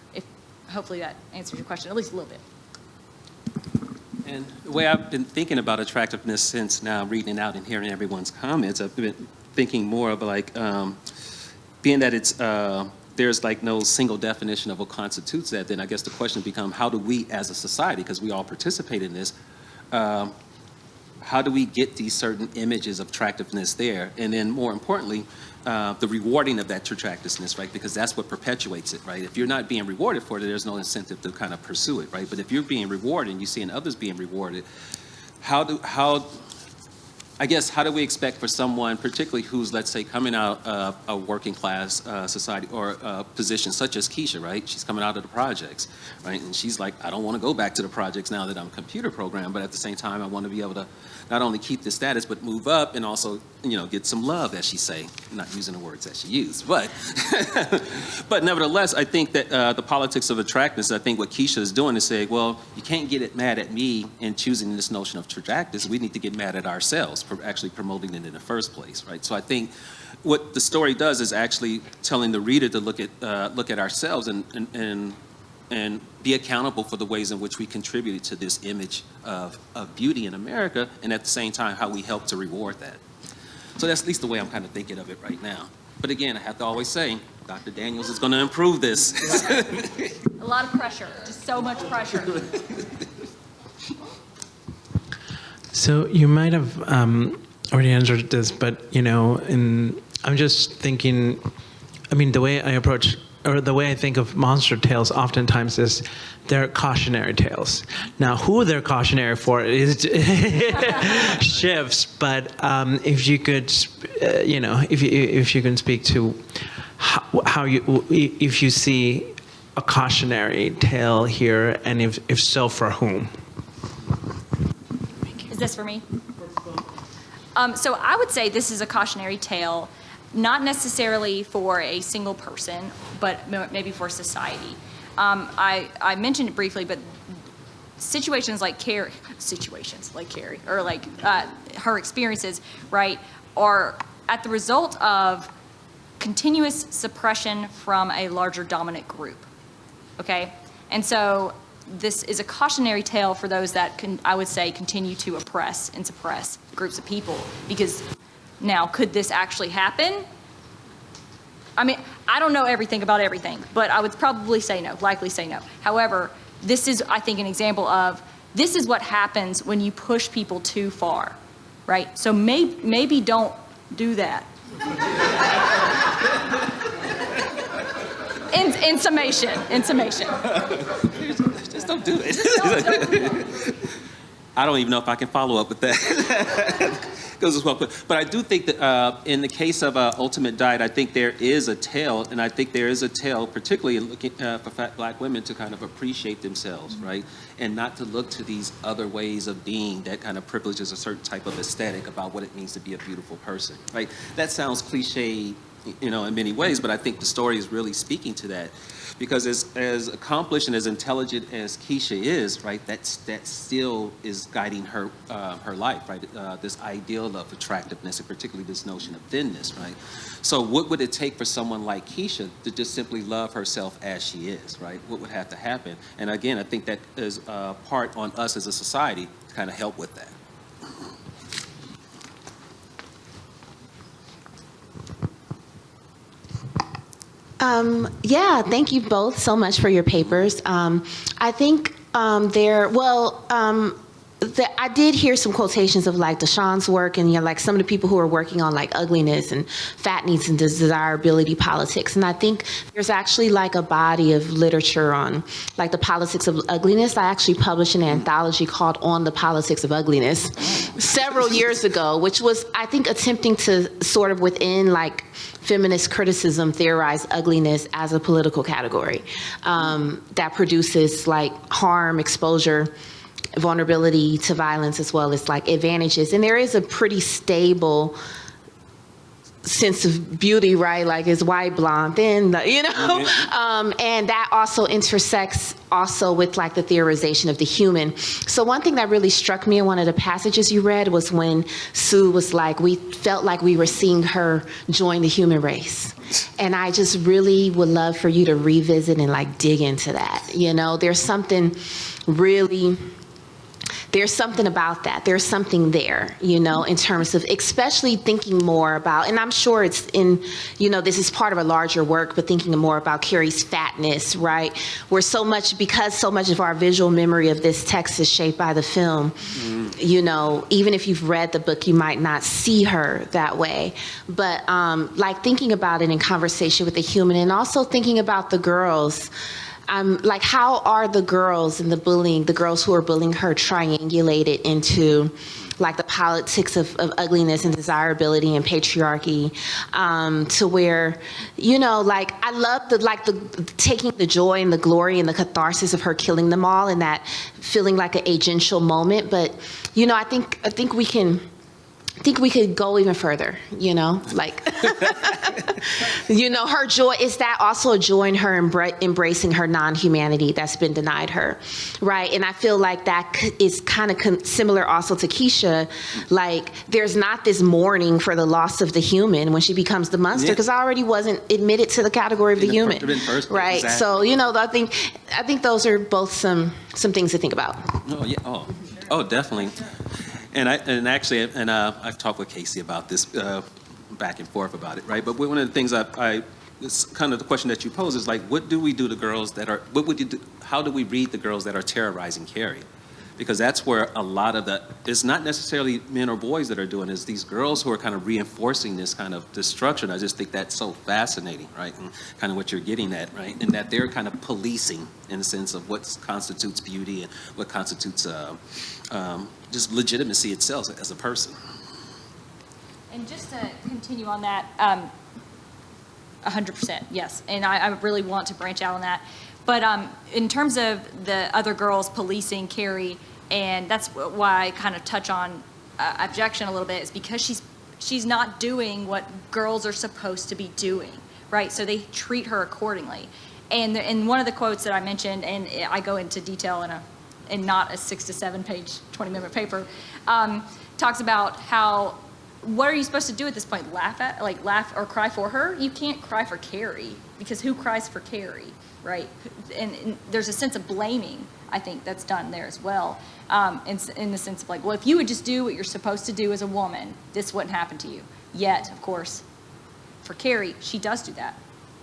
Hopefully that answers your question, at least a little bit. And the way I've been thinking about attractiveness since now reading it out and hearing everyone's comments, I've been thinking more of like, being that it's, there's like no single definition of what constitutes that, then I guess the question becomes, how do we as a society, because we all participate in this, how do we get these certain images of attractiveness there? And then more importantly, the rewarding of that attractiveness, right? Because that's what perpetuates it, right? If you're not being rewarded for it, there's no incentive to kind of pursue it, right? But if you're being rewarded and you're seeing others being rewarded, how do we expect for someone, particularly who's, let's say, coming out of a working class society or a position such as Kacee, right? She's coming out of the projects, right? And she's like, I don't want to go back to the projects now that I'm computer programmed, but at the same time, I want to be able to not only keep the status, but move up and also, get some love, as she say. I'm not using the words that she used, but but nevertheless, I think that the politics of attractiveness, I think what Kacee is doing is saying, well, you can't get mad at me in choosing this notion of attractiveness. We need to get mad at ourselves for actually promoting it in the first place, right? So I think what the story does is actually telling the reader to look at ourselves and be accountable for the ways in which we contributed to this image of beauty in America, and at the same time, how we help to reward that. So that's at least the way I'm kind of thinking of it right now. But again, I have to always say, Dr. Daniels is going to improve this. A lot of pressure, just so much pressure. So you might have already answered this, but I'm just thinking. I mean, the way I approach, or the way I think of monster tales, oftentimes is they're cautionary tales. Now, who they're cautionary for is shifts. But if you could, if you can speak to how if you see a cautionary tale here, and if so, for whom? Is this for me? So I would say this is a cautionary tale, not necessarily for a single person, but maybe for society. I mentioned it briefly, but situations like Carrie, or like her experiences, right, are at the result of continuous suppression from a larger dominant group, okay? And so this is a cautionary tale for those that I would say, continue to oppress and suppress groups of people. Because now, could this actually happen? I mean, I don't know everything about everything, but I would probably say no, likely say no. However, this is, I think, an example of this is what happens when you push people too far, right? So maybe don't do that. In summation. Just don't do it. I don't even know if I can follow up with that. Goes as well, but I do think that in the case of Ultimate Diet, I think there is a tale, and I think there is a tale, particularly looking for Black women to kind of appreciate themselves, right, and not to look to these other ways of being that kind of privileges a certain type of aesthetic about what it means to be a beautiful person, right? That sounds cliche, in many ways, but I think the story is really speaking to that. Because as accomplished and as intelligent as Kacee is, right, that still is guiding her her life, right? This ideal of attractiveness, and particularly this notion of thinness, right? So what would it take for someone like Kacee to just simply love herself as she is, right? What would have to happen? And again, I think that is part on us as a society to kind of help with that. Yeah, thank you both so much for your papers. I think I did hear some quotations of like Deshawn's work and like some of the people who are working on like ugliness and fat needs and desirability politics. And I think there's actually like a body of literature on like the politics of ugliness. I actually published an anthology called On the Politics of Ugliness several years ago, which was, I think, attempting to sort of within like feminist criticism theorize ugliness as a political category that produces like harm, exposure, vulnerability to violence, as well as like advantages. And there is a pretty stable sense of beauty, right? Like it's white, blonde, thin, you know? And that also intersects also with like the theorization of the human. So one thing that really struck me in one of the passages you read was when Sue was like, we felt like we were seeing her join the human race. And I just really would love for you to revisit and like dig into that. You know, there's something about that. There's something there, you know, in terms of especially thinking more about, and I'm sure it's in, you know, this is part of a larger work, but thinking more about Carrie's fatness, right? Because so much of our visual memory of this text is shaped by the film, you know, even if you've read the book, you might not see her that way. But like thinking about it in conversation with the human and also thinking about the girls. Like, how are the girls and the girls who are bullying her triangulated into like the politics of ugliness and desirability and patriarchy, to where, you know, like I love the taking the joy and the glory and the catharsis of her killing them all and that feeling like an agential moment. But, you know, I think we could go even further, you know, like, you know, her joy, is that also a joy in her embracing her non-humanity that's been denied her, right? And I feel like that is kind of similar also to Keisha, like there's not this mourning for the loss of the human when she becomes the monster, because I already wasn't admitted to the category of the human, right? Exactly. So, you know, I think those are both some things to think about. Oh, yeah. Oh, definitely. And I've talked with Kacee about this back and forth about it, right? But one of the things it's kind of the question that you pose is like, what do we do to girls that are? How do we read the girls that are terrorizing Carrie? Because that's where a lot of it's not necessarily men or boys that are doing it, it's these girls who are kind of reinforcing this kind of destruction. I just think that's so fascinating, right? And kind of what you're getting at, right? And that they're kind of policing in the sense of what constitutes beauty and what constitutes just legitimacy itself as a person. And just to continue on that, 100%, yes. And I really want to branch out on that. But in terms of the other girls policing Carrie, and that's why I kind of touch on objection a little bit, is because she's not doing what girls are supposed to be doing, right? So they treat her accordingly. And in one of the quotes that I mentioned, and I go into detail in not a 6 to 7 page, 20-minute paper, talks about how, what are you supposed to do at this point? Laugh or cry for her? You can't cry for Carrie, because who cries for Carrie, right? And there's a sense of blaming, I think, that's done there as well, in the sense of like, well, if you would just do what you're supposed to do as a woman, this wouldn't happen to you. Yet, of course, for Carrie, she does do that,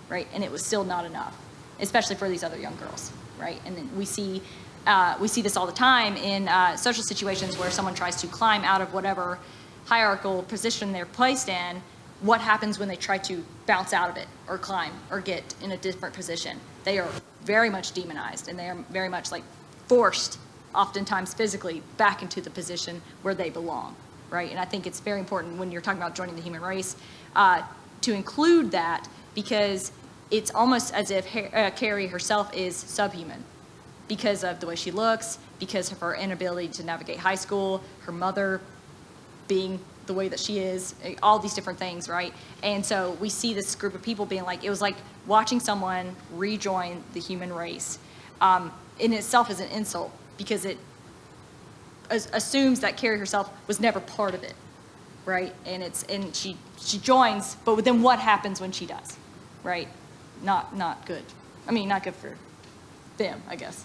right? And it was still not enough, especially for these other young girls, right? And then we see this all the time in social situations where someone tries to climb out of whatever hierarchical position they're placed in. What happens when they try to bounce out of it or climb or get in a different position? They are very much demonized, and they are very much like forced, oftentimes physically, back into the position where they belong, right? And I think it's very important when you're talking about joining the human race to include that, because it's almost as if Carrie herself is subhuman because of the way she looks, because of her inability to navigate high school, her mother being the way that she is, all these different things, right? And so we see this group of people being like, it was like watching someone rejoin the human race in itself is an insult, because it assumes that Carrie herself was never part of it, right? And she joins, but then what happens when she does, right? Not good. I mean, not good for them, I guess.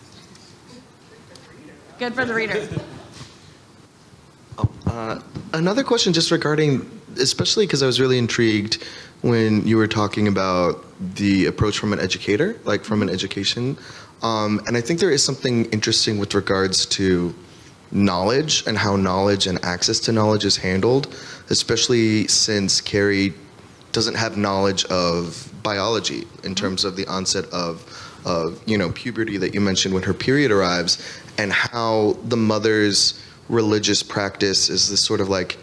Good for the reader. Another question just regarding, especially because I was really intrigued when you were talking about the approach from an educator, like from an education. And I think there is something interesting with regards to knowledge and how knowledge and access to knowledge is handled, especially since Carrie doesn't have knowledge of biology in terms of the onset of puberty that you mentioned when her period arrives, and how the mother's religious practice is this sort of like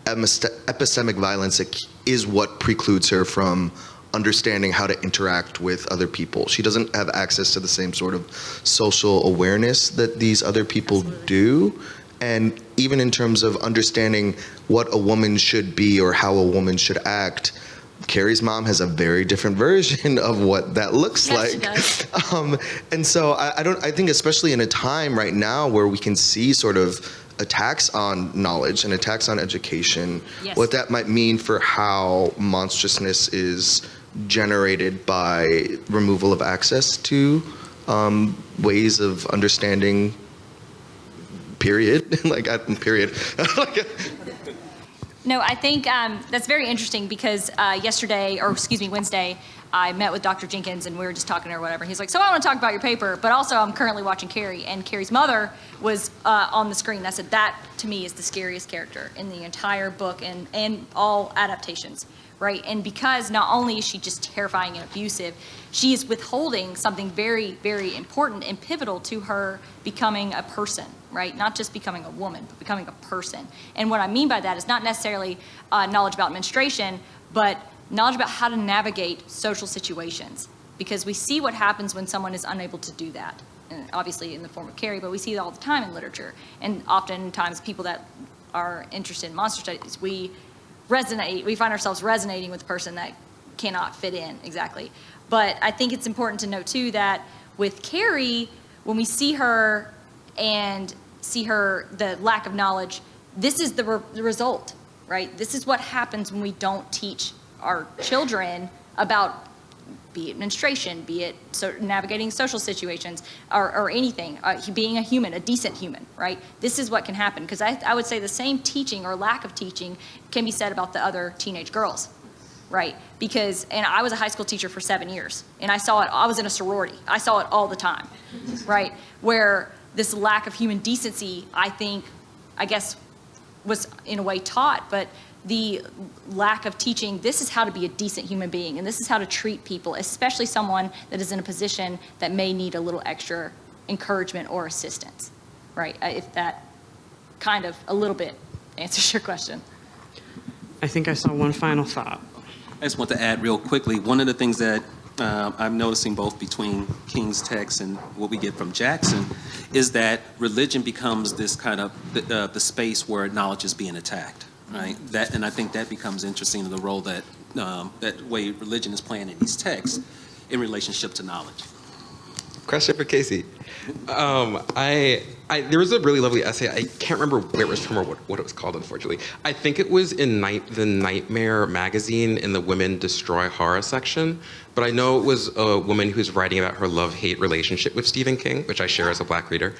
epistemic violence that is what precludes her from understanding how to interact with other people. She doesn't have access to the same sort of social awareness that these other people do. And even in terms of understanding what a woman should be or how a woman should act, Carrie's mom has a very different version of what that looks like. She does. And so I think especially in a time right now where we can see sort of attacks on knowledge and attacks on education, Yes. what that might mean for how monstrousness is generated by removal of access to ways of understanding, period. Period. No, I think that's very interesting because Wednesday, I met with Dr. Jenkins and we were just talking or whatever. He's like, so I want to talk about your paper, but also I'm currently watching Carrie, and Carrie's mother was on the screen. I said, that to me is the scariest character in the entire book and all adaptations, right? And because not only is she just terrifying and abusive, she is withholding something very, very important and pivotal to her becoming a person, right? Not just becoming a woman, but becoming a person. And what I mean by that is not necessarily knowledge about menstruation, but knowledge about how to navigate social situations. Because we see what happens when someone is unable to do that. And obviously in the form of Carrie, but we see it all the time in literature. And oftentimes people that are interested in monster studies, we find ourselves resonating with the person that cannot fit in exactly. But I think it's important to note too that with Carrie, when we see her and see her, the lack of knowledge, this is the result, right? This is what happens when we don't teach our children about, be it menstruation, be it navigating social situations, or anything, being a human, a decent human, right? This is what can happen. Because I would say the same teaching or lack of teaching can be said about the other teenage girls, right? And I was a high school teacher for 7 years, and I saw it, I was in a sorority. I saw it all the time, right? Where this lack of human decency, I guess, was in a way taught, but the lack of teaching, this is how to be a decent human being, and this is how to treat people, especially someone that is in a position that may need a little extra encouragement or assistance, right? If that kind of a little bit answers your question. I think I saw one final thought. I just want to add real quickly, one of the things that I'm noticing both between King's text and what we get from Jackson is that religion becomes this kind of the space where knowledge is being attacked, right? And I think that becomes interesting in the role that way religion is playing in these texts in relationship to knowledge. Question for Kacee. There was a really lovely essay. I can't remember where it was from or what it was called, unfortunately. I think it was in the Nightmare magazine in the Women Destroy Horror section. But I know it was a woman who was writing about her love-hate relationship with Stephen King, which I share as a black reader,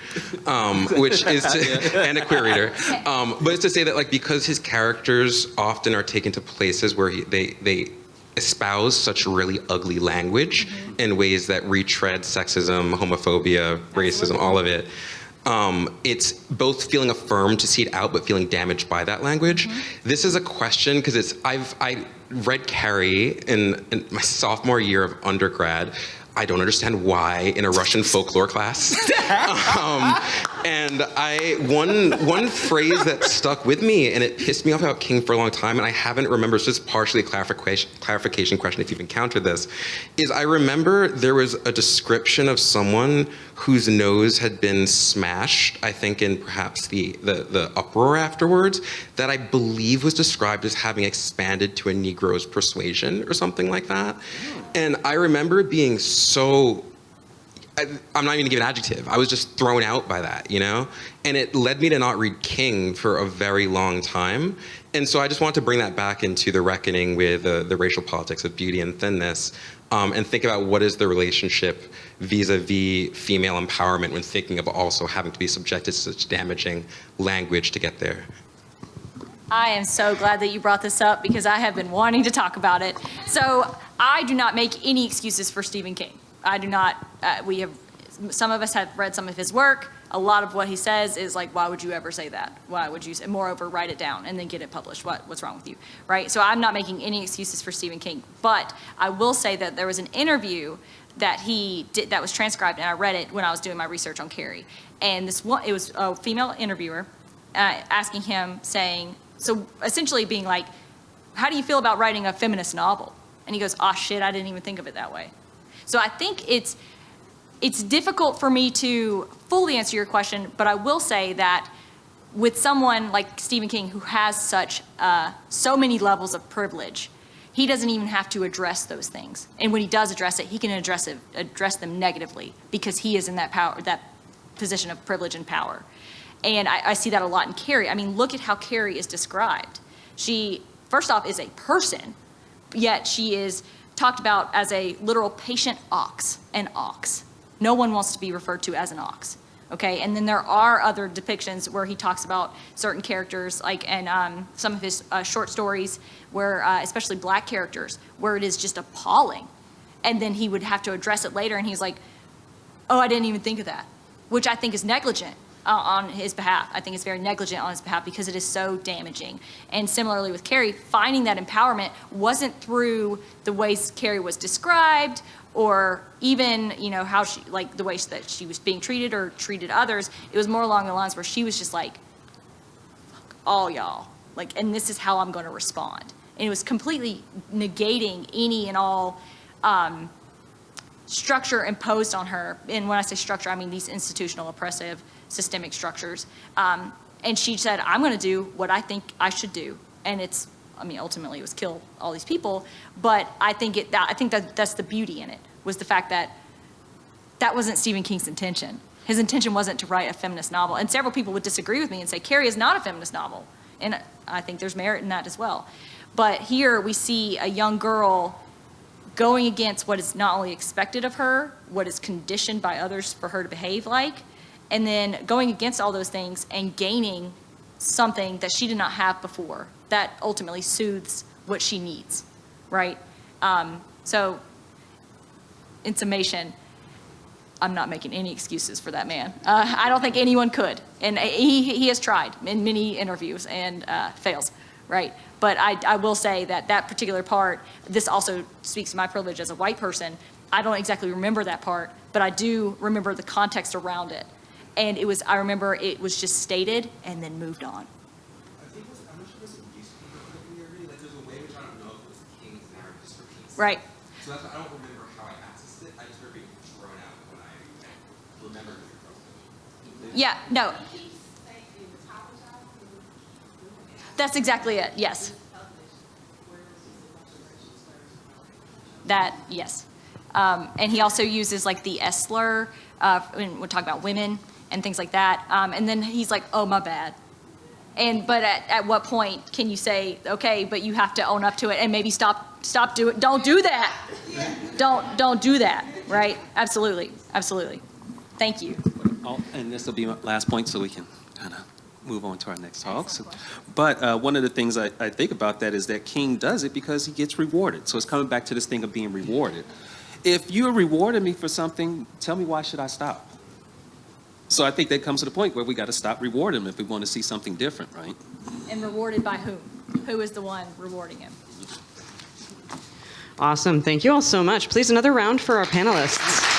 and a queer reader. But it's to say that, like, because his characters often are taken to places where they espouse such really ugly language in ways that retread sexism, homophobia, racism, all of it. It's both feeling affirmed to see it out, but feeling damaged by that language. This is a question because I read Carrie in my sophomore year of undergrad. I don't understand why in a Russian folklore class. And one phrase that stuck with me, and it pissed me off about King for a long time, and I haven't remembered, it's just partially a clarification question if you've encountered this, is I remember there was a description of someone whose nose had been smashed, I think in perhaps the uproar afterwards, that I believe was described as having expanded to a Negro's persuasion or something like that. And I remember being so, I'm not even gonna give an adjective, I was just thrown out by that, you know? And it led me to not read King for a very long time. And so I just want to bring that back into the reckoning with the racial politics of beauty and thinness, and think about what is the relationship vis-a-vis female empowerment when thinking of also having to be subjected to such damaging language to get there. I am so glad that you brought this up because I have been wanting to talk about it. So I do not make any excuses for Stephen King. I do not. Some of us have read some of his work. A lot of what he says is like, why would you ever say that? Why would you, moreover, write it down and then get it published? What's wrong with you, right? So I'm not making any excuses for Stephen King. But I will say that there was an interview that he did that was transcribed, and I read it when I was doing my research on Carrie. And it was a female interviewer asking him, saying, so essentially being like, how do you feel about writing a feminist novel? And he goes, oh shit, I didn't even think of it that way. So I think it's difficult for me to fully answer your question, but I will say that with someone like Stephen King who has so many levels of privilege, he doesn't even have to address those things. And when he does address it, he can address them negatively because he is in that position of privilege and power. And I see that a lot in Carrie. I mean, look at how Carrie is described. She, first off, is a person, yet she is talked about as a literal patient ox, an ox. No one wants to be referred to as an ox, okay? And then there are other depictions where he talks about certain characters, like in some of his short stories, where especially black characters, where it is just appalling. And then he would have to address it later, and he's like, oh, I didn't even think of that, which I think is negligent on his behalf. I think it's very negligent on his behalf because it is so damaging. And similarly with Carrie, finding that empowerment wasn't through the ways Carrie was described or even, how she, like the way that she was being treated or treated others. It was more along the lines where she was just like, fuck all y'all. Like, and this is how I'm going to respond. And it was completely negating any and all structure imposed on her. And when I say structure, I mean these institutional, oppressive, systemic structures. And she said, I'm going to do what I think I should do. And ultimately it was kill all these people. But I think that's the beauty in it, was the fact that that wasn't Stephen King's intention. His intention wasn't to write a feminist novel. And several people would disagree with me and say, Carrie is not a feminist novel. And I think there's merit in that as well. But here we see a young girl going against what is not only expected of her, what is conditioned by others for her to behave like, and then going against all those things and gaining something that she did not have before that ultimately soothes what she needs, right? So in summation, I'm not making any excuses for that man. I don't think anyone could. And he has tried in many interviews and fails, right? But I will say that particular part, this also speaks to my privilege as a white person. I don't exactly remember that part, but I do remember the context around it. And I remember it was just stated and then moved on. I think I'm not sure there's a use like there's a way which I don't know if it was King's narrative just for King's. Right. So that's why I don't remember how I accessed it. I just remember being thrown out when I remember it. Yeah, no. That's exactly it, yes. That, yes. And he also uses like the S slur when we're talking about women and things like that. And then he's like, oh, my bad. But at what point can you say, okay, but you have to own up to it and maybe stop doing, don't do that. Don't do that, right? Absolutely, absolutely. Thank you. And this will be my last point so we can kind of move on to our next talk. But one of the things I think about that is that King does it because he gets rewarded. So it's coming back to this thing of being rewarded. If you're rewarding me for something, tell me why should I stop? So I think that comes to the point where we got to stop rewarding him if we want to see something different, right? And rewarded by whom? Who is the one rewarding him? Awesome. Thank you all so much. Please, another round for our panelists.